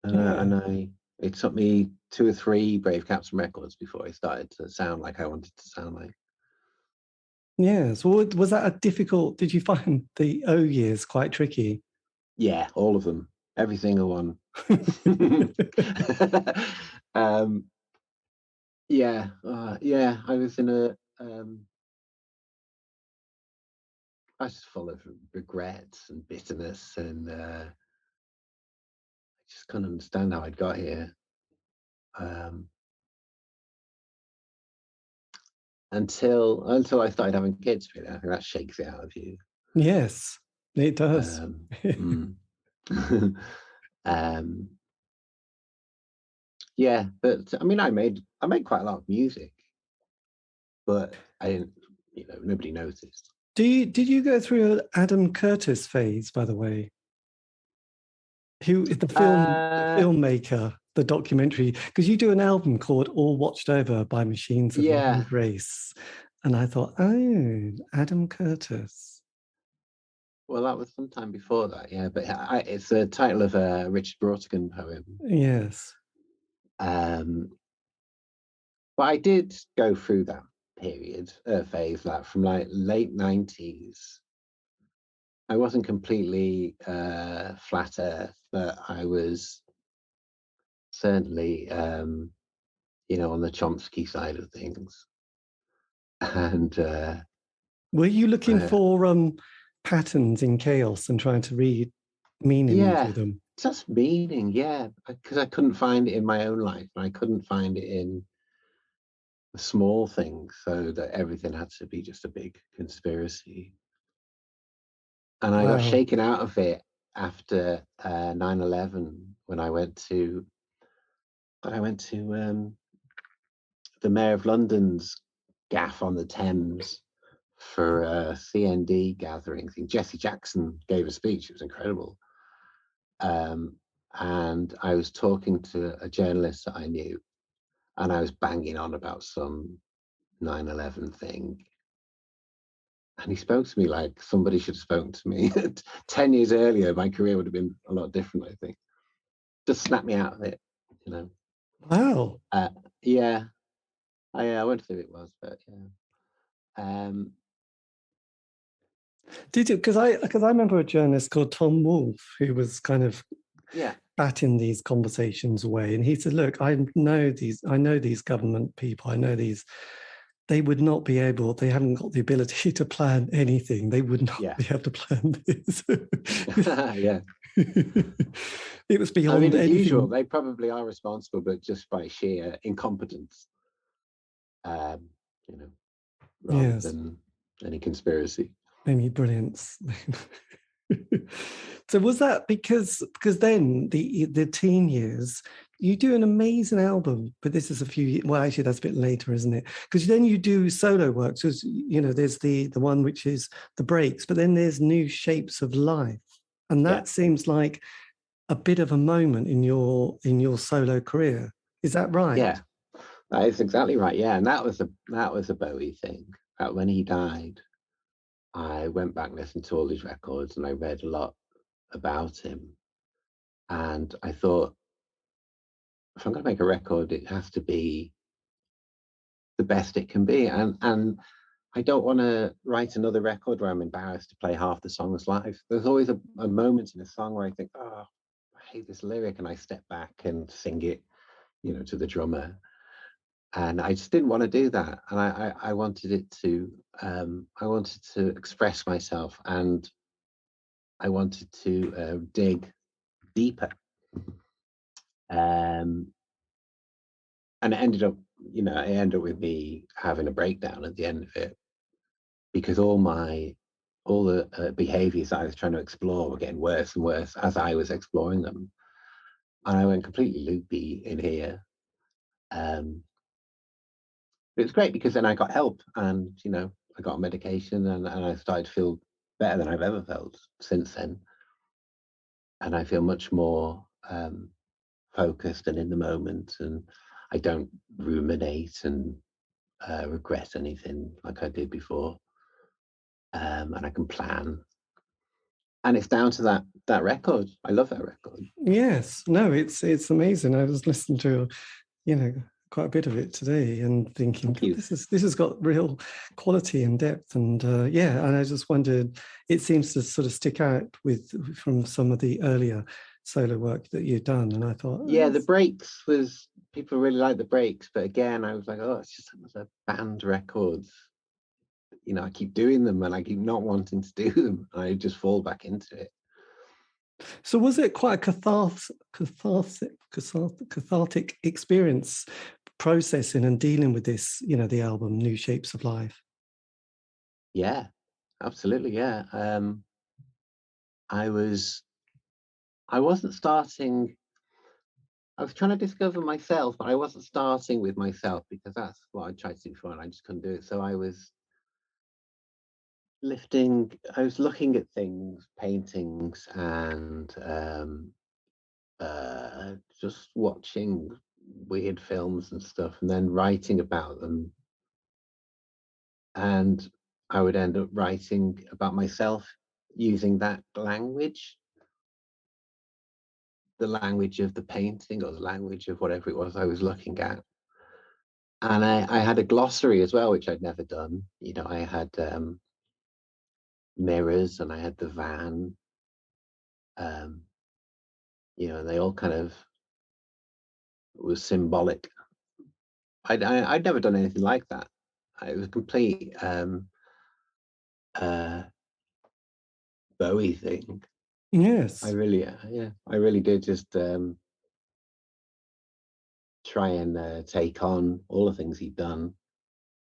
And it took me 2 or 3 Brave Captain records before I started to sound like I wanted to sound like. Yes. Well, was that a difficult? Did you find the O years quite tricky? Yeah, all of them, every single one. Yeah. I was in a. I was full of regrets and bitterness, and I just couldn't understand how I'd got here. Until I started having kids, really. I think that shakes it out of you. Yes, it does. Yeah, but I mean, I made quite a lot of music, but I didn't. You know, nobody noticed. Did you go through an Adam Curtis phase, by the way? Who is the filmmaker, the documentary? Because you do an album called "All Watched Over by Machines of Love and Grace," and I thought, oh, Adam Curtis. Well, that was sometime before that, yeah. But it's the title of a Richard Brautigan poem. Yes. But I did go through that period, phase, like from like late 90s. I wasn't completely flat earth, but I was certainly, you know, on the Chomsky side of things. And were you looking for patterns in chaos and trying to read meaning into them? Just meaning, yeah, because I couldn't find it in my own life, and I couldn't find it in the small things, so that everything had to be just a big conspiracy. And I got shaken out of it after 9/11 when I went to the Mayor of London's gaff on the Thames for a CND gathering thing. Jesse Jackson gave a speech. It was incredible. And I was talking to a journalist that I knew, and I was banging on about some 9/11 thing. And he spoke to me like somebody should have spoken to me 10 years earlier. My career would have been a lot different, I think. Just snapped me out of it, you know. Wow. Yeah. I won't say it was, but yeah. Did you? Because I remember a journalist called Tom Wolfe who was kind of batting these conversations away, and he said, "Look, I know these government people. I know these. They would not be able. They haven't got the ability to plan anything. They would not be able to plan this." Yeah. It was beyond. I mean, as anything. usual, they probably are responsible, but just by sheer incompetence. You know, rather than any conspiracy. Any brilliance. So was that because then the teen years, you do an amazing album, but this is a few, well, actually that's a bit later, isn't it? Because then you do solo work. So, you know, there's the one which is The Breaks, but then there's New Shapes of Life. And that seems like a bit of a moment in your solo career. Is that right? Yeah, that is exactly right. Yeah, and that was a Bowie thing. When he died, I went back and listened to all his records, and I read a lot about him. And I thought, if I'm going to make a record, it has to be the best it can be. And I don't want to write another record where I'm embarrassed to play half the songs live. There's always a moment in a song where I think, oh, I hate this lyric, and I step back and sing it, to the drummer. And I just didn't want to do that. And I wanted it to, I wanted to express myself, and I wanted to dig deeper. And it ended up, with me having a breakdown at the end of it, because all the behaviors I was trying to explore were getting worse and worse as I was exploring them. And I went completely loopy in here. But it's great because then I got help, and I got medication, and I started to feel better than I've ever felt since then. And I feel much more focused and in the moment, and I don't ruminate and regret anything like I did before. And I can plan. And it's down to that record. I love that record. Yes, no, it's amazing. I was listening to, quite a bit of it today, and thinking, this has got real quality and depth, and and I just wondered, it seems to sort of stick out from some of the earlier solo work that you've done, and I thought, the breaks was, people really like the breaks, but again, I was like, it's just another band records. I keep doing them, and I keep not wanting to do them. I just fall back into it. So was it quite a cathartic experience, processing and dealing with this, the album New Shapes of Life? Yeah, absolutely. Yeah. I was trying to discover myself, but I wasn't starting with myself, because that's what I tried to do before and I just couldn't do it. So I was looking at things, paintings, and just watching weird films and stuff, and then writing about them. And I would end up writing about myself using that language, the language of the painting, or the language of whatever it was I was looking at. And I had a glossary as well, which I'd never done. I had mirrors, and I had the van. They all kind of was symbolic. I'd never done anything like that. It was a complete Bowie thing. Yes. I really did just try and take on all the things he'd done.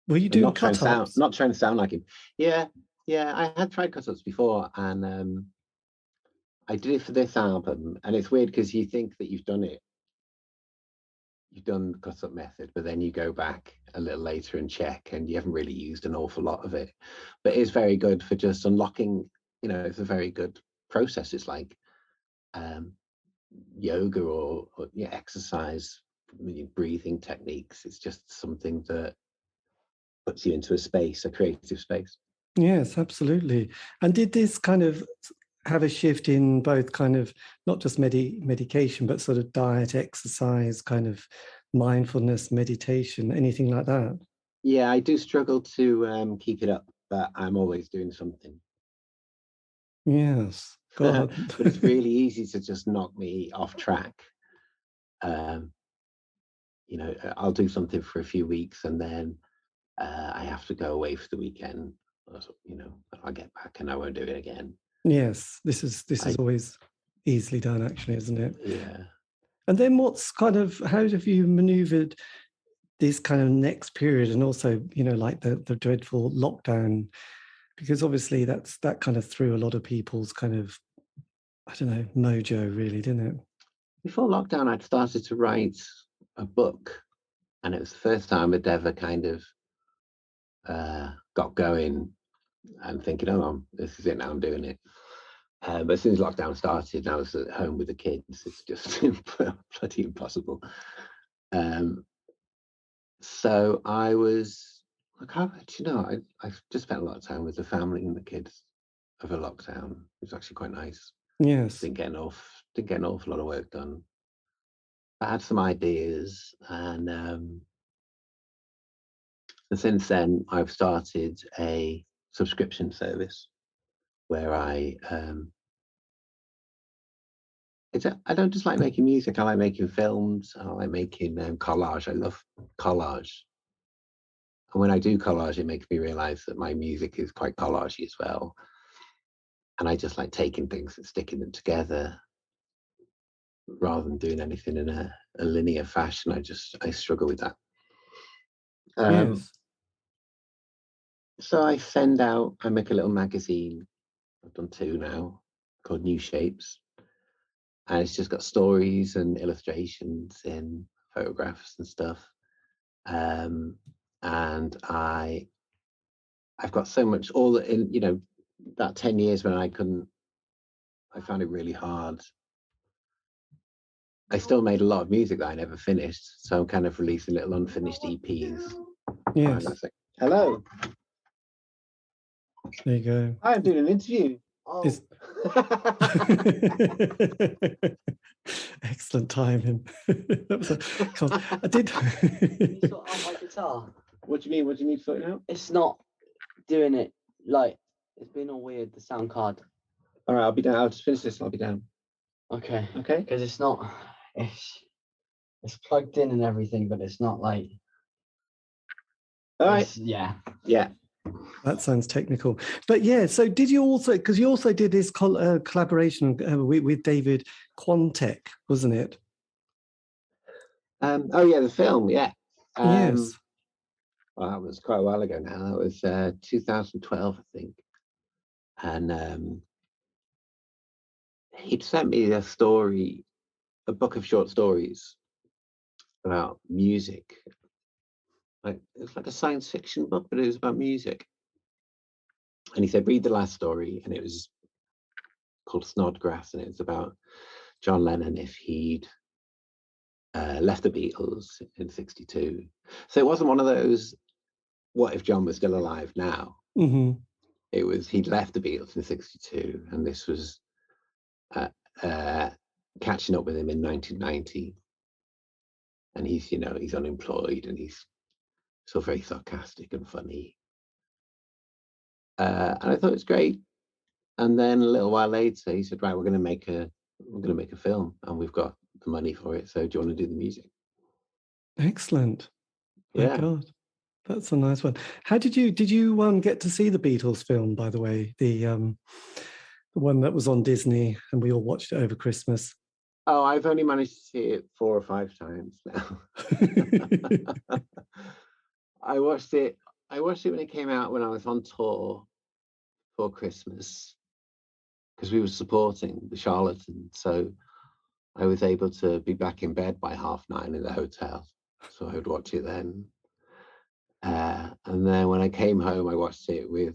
Were you doing cut-ups? Not trying to sound like him. Yeah, I had tried cut-ups before, and I did it for this album. And it's weird because you think that you've done the cut-up method, but then you go back a little later and check, and you haven't really used an awful lot of it. But it's very good for just unlocking. It's a very good process. It's like yoga or exercise, breathing techniques. It's just something that puts you into a creative space. Yes, absolutely. And did this kind of have a shift in both kind of not just medication, but sort of diet, exercise, kind of mindfulness, meditation, anything like that? Yeah, I do struggle to keep it up, but I'm always doing something. Yes. God. But it's really easy to just knock me off track. I'll do something for a few weeks, and then I have to go away for the weekend. I'll get back and I won't do it again. Yes, this is always easily done, actually, isn't it? Yeah. And then how have you maneuvered this kind of next period, and also, like the dreadful lockdown, because obviously that kind of threw a lot of people's kind of, I don't know, mojo, really, didn't it? Before lockdown, I'd started to write a book, and it was the first time I'd ever kind of got going and thinking, this is it now, I'm doing it. But as soon as lockdown started, and I was at home with the kids, it's just bloody impossible. So I was like, I've just spent a lot of time with the family and the kids over lockdown. It was actually quite nice. Yes. Didn't get an awful lot of work done. I had some ideas, and since then I've started a subscription service where I I don't just like making music. I like making films. I like making collage. I love collage. And when I do collage, it makes me realize that my music is quite collagey as well. And I just like taking things and sticking them together rather than doing anything in a linear fashion. I struggle with that. Yes. So I make a little magazine. I've done 2 now, called New Shapes. And it's just got stories and illustrations in photographs and stuff. And I've got so much, that 10 years when I found it really hard. I still made a lot of music that I never finished. So I'm kind of releasing little unfinished EPs. Yes. Hello. There you go. I'm doing an interview. Oh. Excellent timing. I did. Can you sort out my guitar? What do you mean? What do you need sorting out? It's not doing it. Like, it's been all weird, the sound card. All right, I'll be down. I'll just finish this and I'll be down. Okay. Okay. Because it's not. It's plugged in and everything, but it's not like. All right. Yeah. Yeah. That sounds technical, but yeah. So did you also? Because you also did this collaboration with David Quantek, wasn't it? Oh yeah, the film. Yeah. Yes. Well, that was quite a while ago now. That was 2012, I think. And he'd sent me a book of short stories about music. Like, it was like a science fiction book, but it was about music. And he said, read the last story, and it was called Snodgrass, and it was about John Lennon if he'd left the Beatles in '62. So it wasn't one of those, what if John was still alive now? Mm-hmm. It was, he'd left the Beatles in '62, and this was catching up with him in 1990. And he's unemployed, and he's still very sarcastic and funny. And I thought it was great. And then a little while later, he said, right, we're going to make a film, and we've got the money for it. So do you want to do the music? Excellent. Yeah. My God, that's a nice one. How did you get to see the Beatles film, by the way? The one that was on Disney, and we all watched it over Christmas. Oh, I've only managed to see it 4 or 5 times now. I watched it when it came out when I was on tour for Christmas, because we were supporting the Charlatans. So I was able to be back in bed by 9:30 in the hotel. So I would watch it then. And then when I came home, I watched it with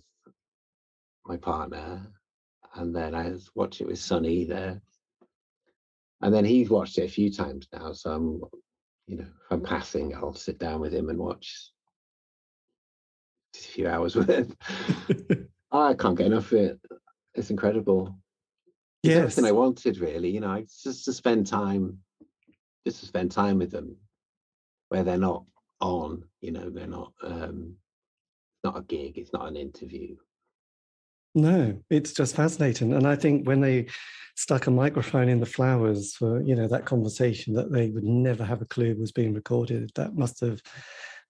my partner. And then I watched it with Sonny there. And then he's watched it a few times now. So if I'm passing, I'll sit down with him and watch a few hours with him. I can't get enough of it. It's incredible. It's everything I wanted, really. Just to spend time with them where they're not on. They're not. Not a gig. It's not an interview. No, it's just fascinating. And I think when they stuck a microphone in the flowers for, that conversation that they would never have a clue was being recorded, that must have,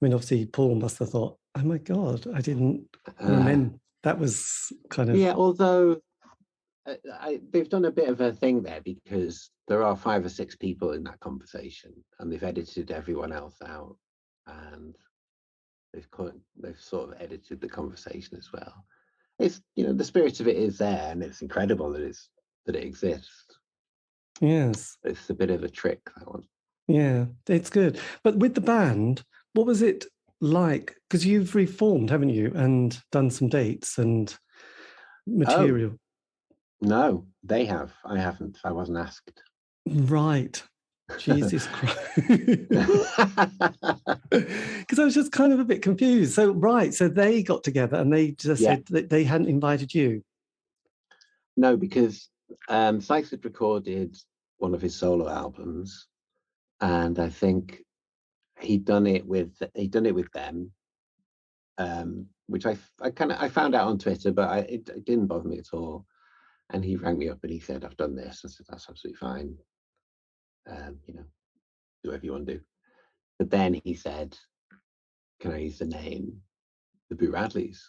obviously Paul must have thought, oh my God, I didn't remember. That was kind of... Yeah, although they've done a bit of a thing there, because there are 5 or 6 people in that conversation, and they've edited everyone else out, and they've sort of edited the conversation as well. It's the spirit of it is there, and it's incredible that it exists. Yes, it's a bit of a trick, that one. Yeah, it's good. But with the band, what was it like? Because you've reformed, haven't you, and done some dates and material. No, they have. I haven't. I wasn't asked. Right. Jesus Christ. Because I was just kind of a bit confused. So they got together and they just said that they hadn't invited you. No, because Sykes had recorded one of his solo albums, and I think he'd done it with them, which I found out on Twitter, but it didn't bother me at all. And he rang me up and he said, I've done this. I said, that's absolutely fine. You know, do whatever you want to do. But then he said, can I use the name, the Boo Radleys?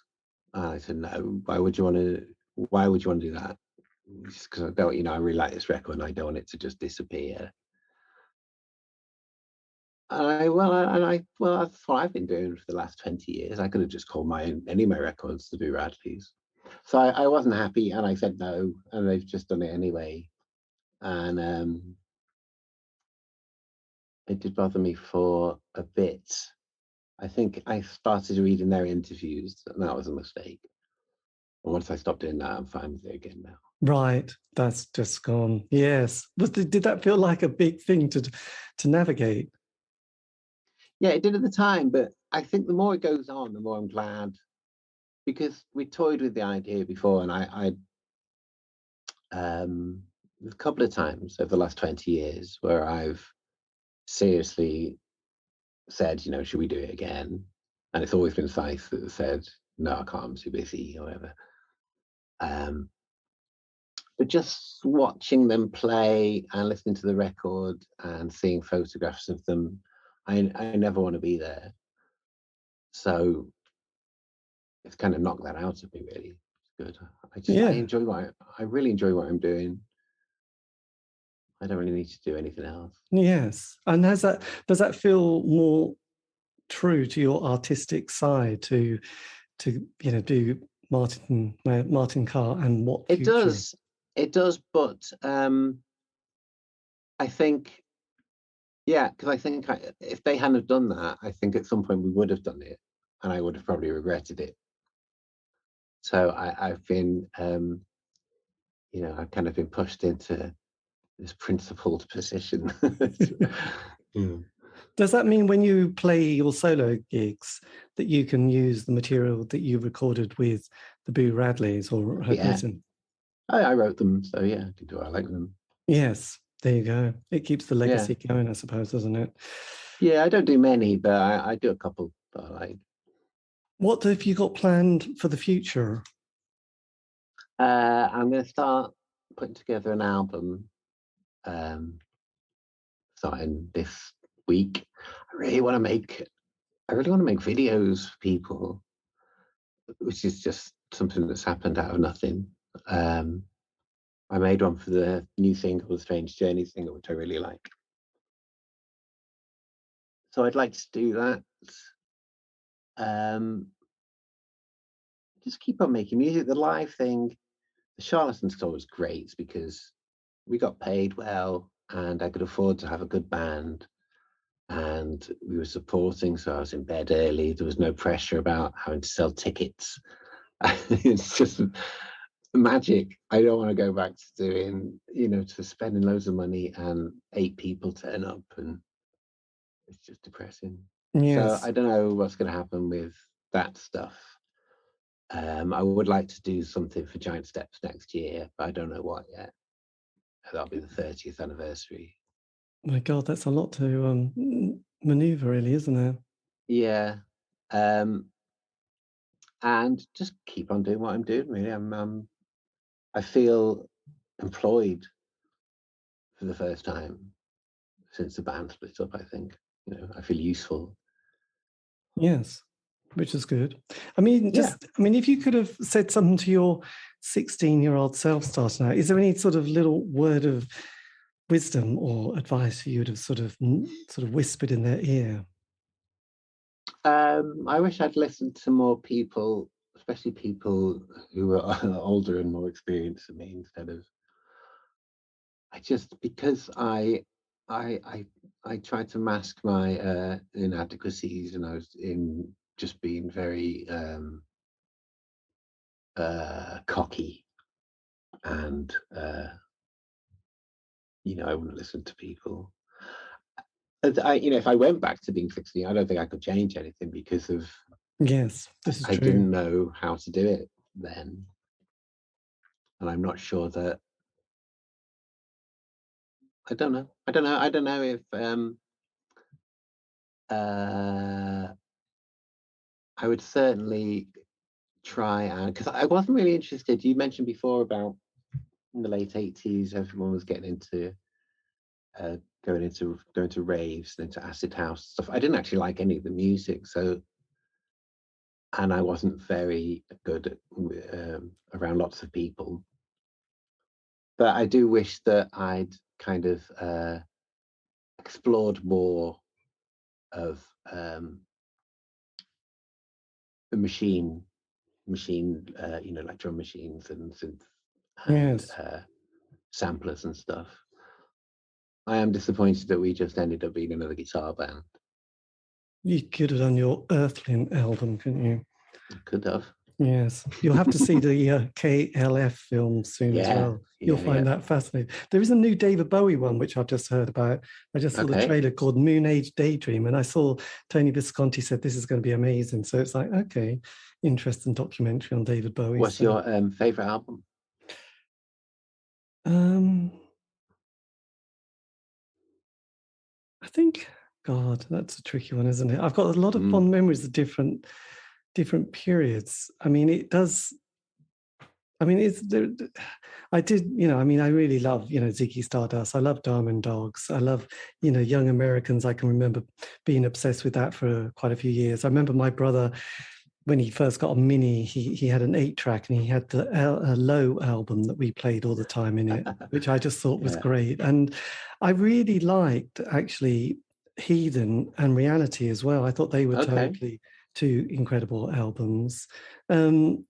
And I said, no, why would you want to do that? Just because I don't, you know, I really like this record and I don't want it to just disappear. Well, that's what I've been doing for the last 20 years. I could have just called any of my records the Boo Radleys. So I wasn't happy and I said no, and they've just done it anyway. And it did bother me for a bit. I think I started reading their interviews, and that was a mistake. And once I stopped doing that, I'm fine with it again now. Right, that's just gone. Yes, did that feel like a big thing to navigate? Yeah, it did at the time, but I think the more it goes on, the more I'm glad, because we toyed with the idea before, and I a couple of times over the last 20 years where I've seriously said, you know, should we do it again? And it's always been Scythe that said, no, I can't, I'm too busy, or whatever. But just watching them play and listening to the record and seeing photographs of them, I never want to be there. So it's kind of knocked that out of me, really. It's good. I really enjoy what I'm doing. I don't really need to do anything else. Yes. And does that feel more true to your artistic side to you know, do Martin Carr and what It future? does, but I think, yeah, because I think if they hadn't have done that, I think at some point we would have done it, and I would have probably regretted it. So I've been, you know, I've kind of been pushed into this principled position. Yeah. Does that mean when you play your solo gigs that you can use the material that you recorded with the Boo Radleys or had written? I wrote them, so yeah, I can do what I like with them. Yes, there you go. It keeps the legacy going, I suppose, doesn't it? Yeah, I don't do many, but I do a couple that I like. What have you got planned for the future? I'm going to start putting together an album starting this week. I really want to make videos for people, which is just something that's happened out of nothing. I made one for the new single, the Strange Journey single, which I really like. So I'd like to do that. Just keep on making music. The live thing, the Charlatans tour was great because we got paid well and I could afford to have a good band and we were supporting, so I was in bed early. There was no pressure about having to sell tickets. It's just magic. I don't want to go back to doing, you know, to spending loads of money and 8 people turn up, and it's just depressing. Yes. So I don't know what's going to happen with that stuff. I would like to do something for Giant Steps next year, but I don't know what yet. That'll be the 30th anniversary. My God, that's a lot to maneuver, really, isn't it? Yeah. And just keep on doing what I'm doing, really. I feel employed for the first time since the band split up, I think. You know, I feel useful. Yes, which is good. I mean, if you could have said something to your 16-year-old self starting out, is there any sort of little word of wisdom or advice you would have sort of whispered in their ear? I wish I'd listened to more people, especially people who were older and more experienced than me, instead of because I tried to mask my inadequacies, and I was in just being very cocky, and you know, I wouldn't listen to people. You know, if I went back to being 16, I don't think I could change anything because of yes, this is I true. didn't know how to do it then, and I'm not sure that I don't know if I would certainly try, and because I wasn't really interested. You mentioned before about in the late 80s, everyone was getting into going to raves and into acid house stuff. I didn't actually like any of the music, and I wasn't very good at, around lots of people. But I do wish that I'd kind of explored more of the machine, like drum machines and synth and Yes. samplers and stuff. I am disappointed that we just ended up being another guitar band. You could have done your Earthling album, couldn't you? Could have. Yes. You'll have to see the KLF film soon as well. You'll find that fascinating. There is a new David Bowie one, which I've just heard about. I just saw the trailer called Moon Age Daydream, and I saw Tony Visconti said this is going to be amazing. So it's like, okay, interesting documentary on David Bowie. What's your favourite album? I think, God, that's a tricky one, isn't it? I've got a lot of fond memories of different periods. I mean, it does. I mean, I did, I really love, Ziggy Stardust. I love Diamond Dogs. I love, Young Americans. I can remember being obsessed with that for quite a few years. I remember my brother, when he first got a Mini, he had an 8-track and he had the Low album that we played all the time in it, which I just thought was great. And I really liked, actually, Heathen and Reality as well. I thought they were totally two incredible albums. And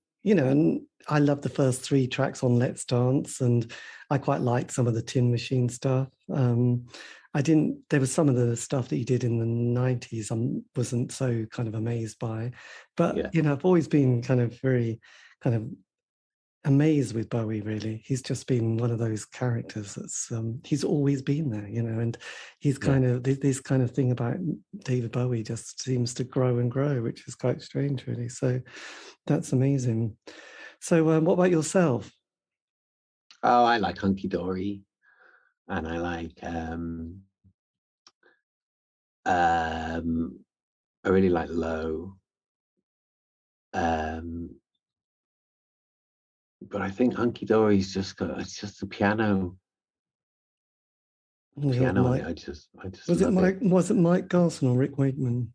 I love the first 3 tracks on Let's Dance, and I quite liked some of the Tin Machine stuff. There was some of the stuff that he did in the 90s I wasn't so kind of amazed by. But, I've always been kind of very kind of amazed with Bowie, really. He's just been one of those characters that's, he's always been there, and he's kind of, this kind of thing about David Bowie just seems to grow and grow, which is quite strange, really. So that's amazing. So what about yourself? Oh, I like Hunky Dory, and I like I really like Low, but I think Hunky Dory's it's just the piano on it. I just was it Mike Garson or Rick Wakeman?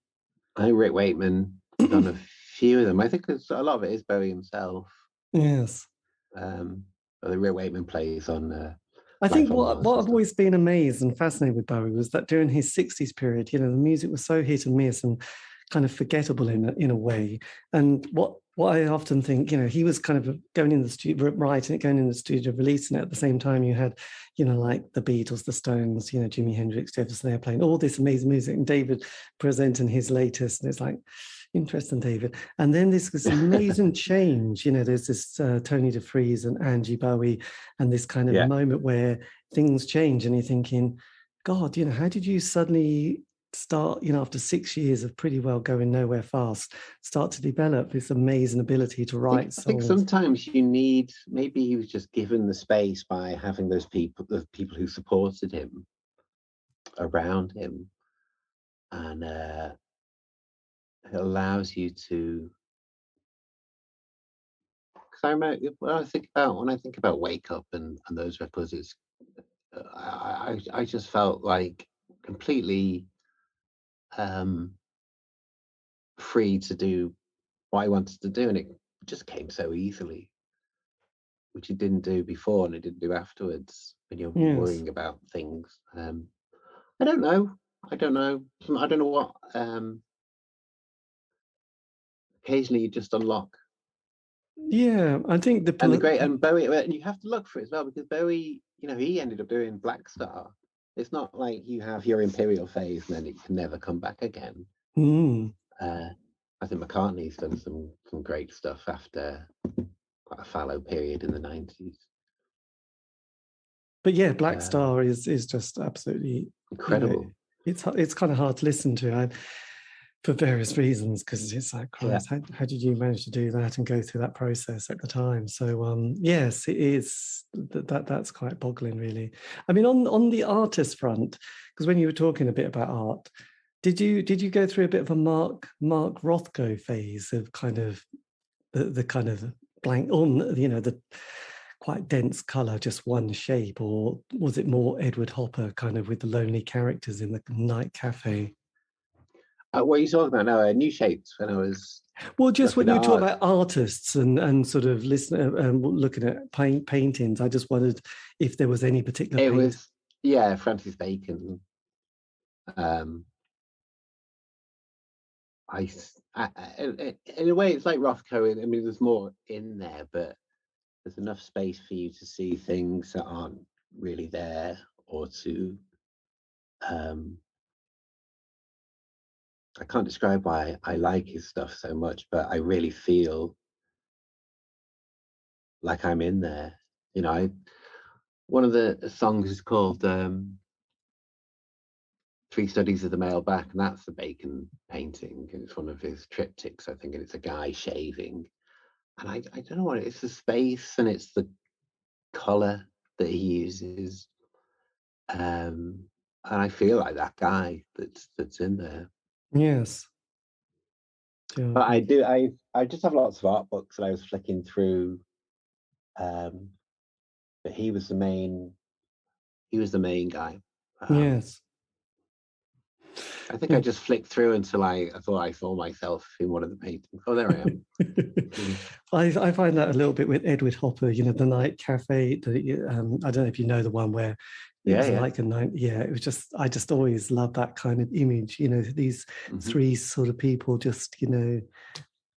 I think Rick Wakeman done a few of them. I think a lot of it is Bowie himself. Yes. The Rick Wakeman plays on. I think what I've always been amazed and fascinated with Bowie was that during his 60s period, the music was so hit and miss and kind of forgettable in a way. And what I often think, he was kind of going in the studio, writing it, going in the studio, releasing it at the same time. You had, like the Beatles, the Stones, Jimi Hendrix, Jefferson Airplane, all this amazing music, and David presenting his latest, and it's like, interesting, David. And then this amazing change. There's this Tony DeFries and Angie Bowie, and this kind of moment where things change, and you're thinking, God, how did you suddenly start, after 6 years of pretty well going nowhere fast, start to develop this amazing ability to write songs? I think sometimes you need, maybe he was just given the space by having the people who supported him around him, and it allows you to. Because I remember when I think about Wake Up and those records, it's I just felt like completely free to do what I wanted to do, and it just came so easily, which it didn't do before and it didn't do afterwards when you're worrying about things. I don't know what occasionally you just unlock. I think and Bowie, and you have to look for it as well, because Bowie, he ended up doing Black Star. It's not like you have your Imperial phase and then it can never come back again. I think McCartney's done some great stuff after quite a fallow period in the 90s. But Black Star is just absolutely incredible. It's kind of hard to listen to for various reasons, because it's like, Christ, how did you manage to do that and go through that process at the time? So yes, it is that's quite boggling, really. I mean, on the artist front, because when you were talking a bit about art, did you go through a bit of a Mark Rothko phase of kind of the kind of blank on, the quite dense colour, just one shape, or was it more Edward Hopper kind of with the lonely characters in the night cafe? What are you talking about now? New Shapes, when I was Well, just when looking you at talk art. about artists and sort of looking at paintings, I just wondered if there was any particular It paint. was, Francis Bacon. In a way, it's like Rothko. I mean, there's more in there, but there's enough space for you to see things that aren't really there, or to I can't describe why I like his stuff so much, but I really feel like I'm in there. You know, one of the songs is called Three Studies of the Male Back, and that's the Bacon painting, and it's one of his triptychs, I think, and it's a guy shaving. And I don't know what it's the space and it's the color that he uses. And I feel like that guy that's in there. Yes. But I just have lots of art books that I was flicking through. But he was the main guy. Yes. I think I just flicked through until I thought I saw myself in one of the paintings. Oh, there I am. I find that a little bit with Edward Hopper, you know, the night cafe. I don't know if you know the one where it was like a night. Yeah, it was just, I just always love that kind of image, you know, these three sort of people just, you know,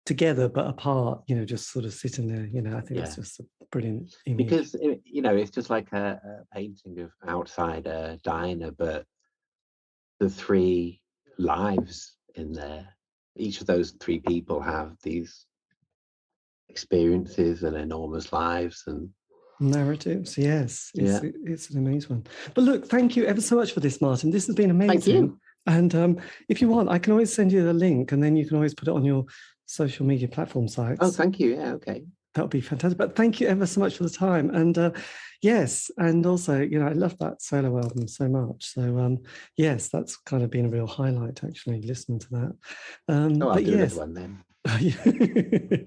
together but apart, you know, just sort of sitting there, you know. I think that's just a brilliant image. Because, you know, it's just like a painting of outside a diner, but the three lives in there, each of those three people have these experiences and enormous lives and narratives. Yes, it's an amazing one. But look, thank you ever so much for this, Martin. This has been amazing. Thank you. And if you want, I can always send you the link, and then you can always put it on your social media platform sites. Oh, thank you. Yeah, okay. That would be fantastic. But thank you ever so much for the time. And yes, and also, you know, I love that solo album so much. So yes, that's kind of been a real highlight, actually, listening to that. I'll do another one then.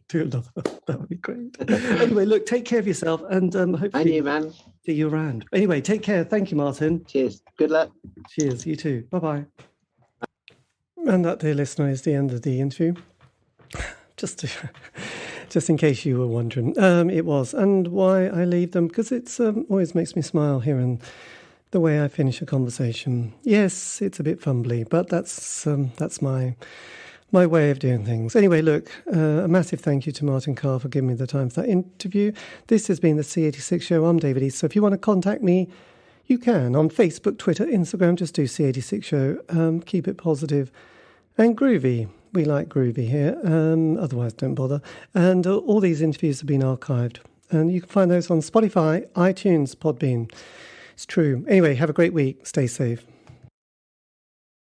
Do another. That would be great. Anyway, look, take care of yourself, and hopefully And you, man. See you around. Anyway, take care. Thank you, Martin. Cheers. Good luck. Cheers. You too. Bye-bye. And that, dear listener, is the end of the interview. Just in case you were wondering, it was. And why I leave them, because it's always makes me smile hearing the way I finish a conversation. Yes, it's a bit fumbly, but that's my way of doing things. Anyway, look, a massive thank you to Martin Carr for giving me the time for that interview. This has been the C86 Show. I'm David Eastaugh. So if you want to contact me, you can on Facebook, Twitter, Instagram. Just do C86 Show. Keep it positive and groovy. We like groovy here. Otherwise, don't bother. And all these interviews have been archived. And you can find those on Spotify, iTunes, Podbean. It's true. Anyway, have a great week. Stay safe.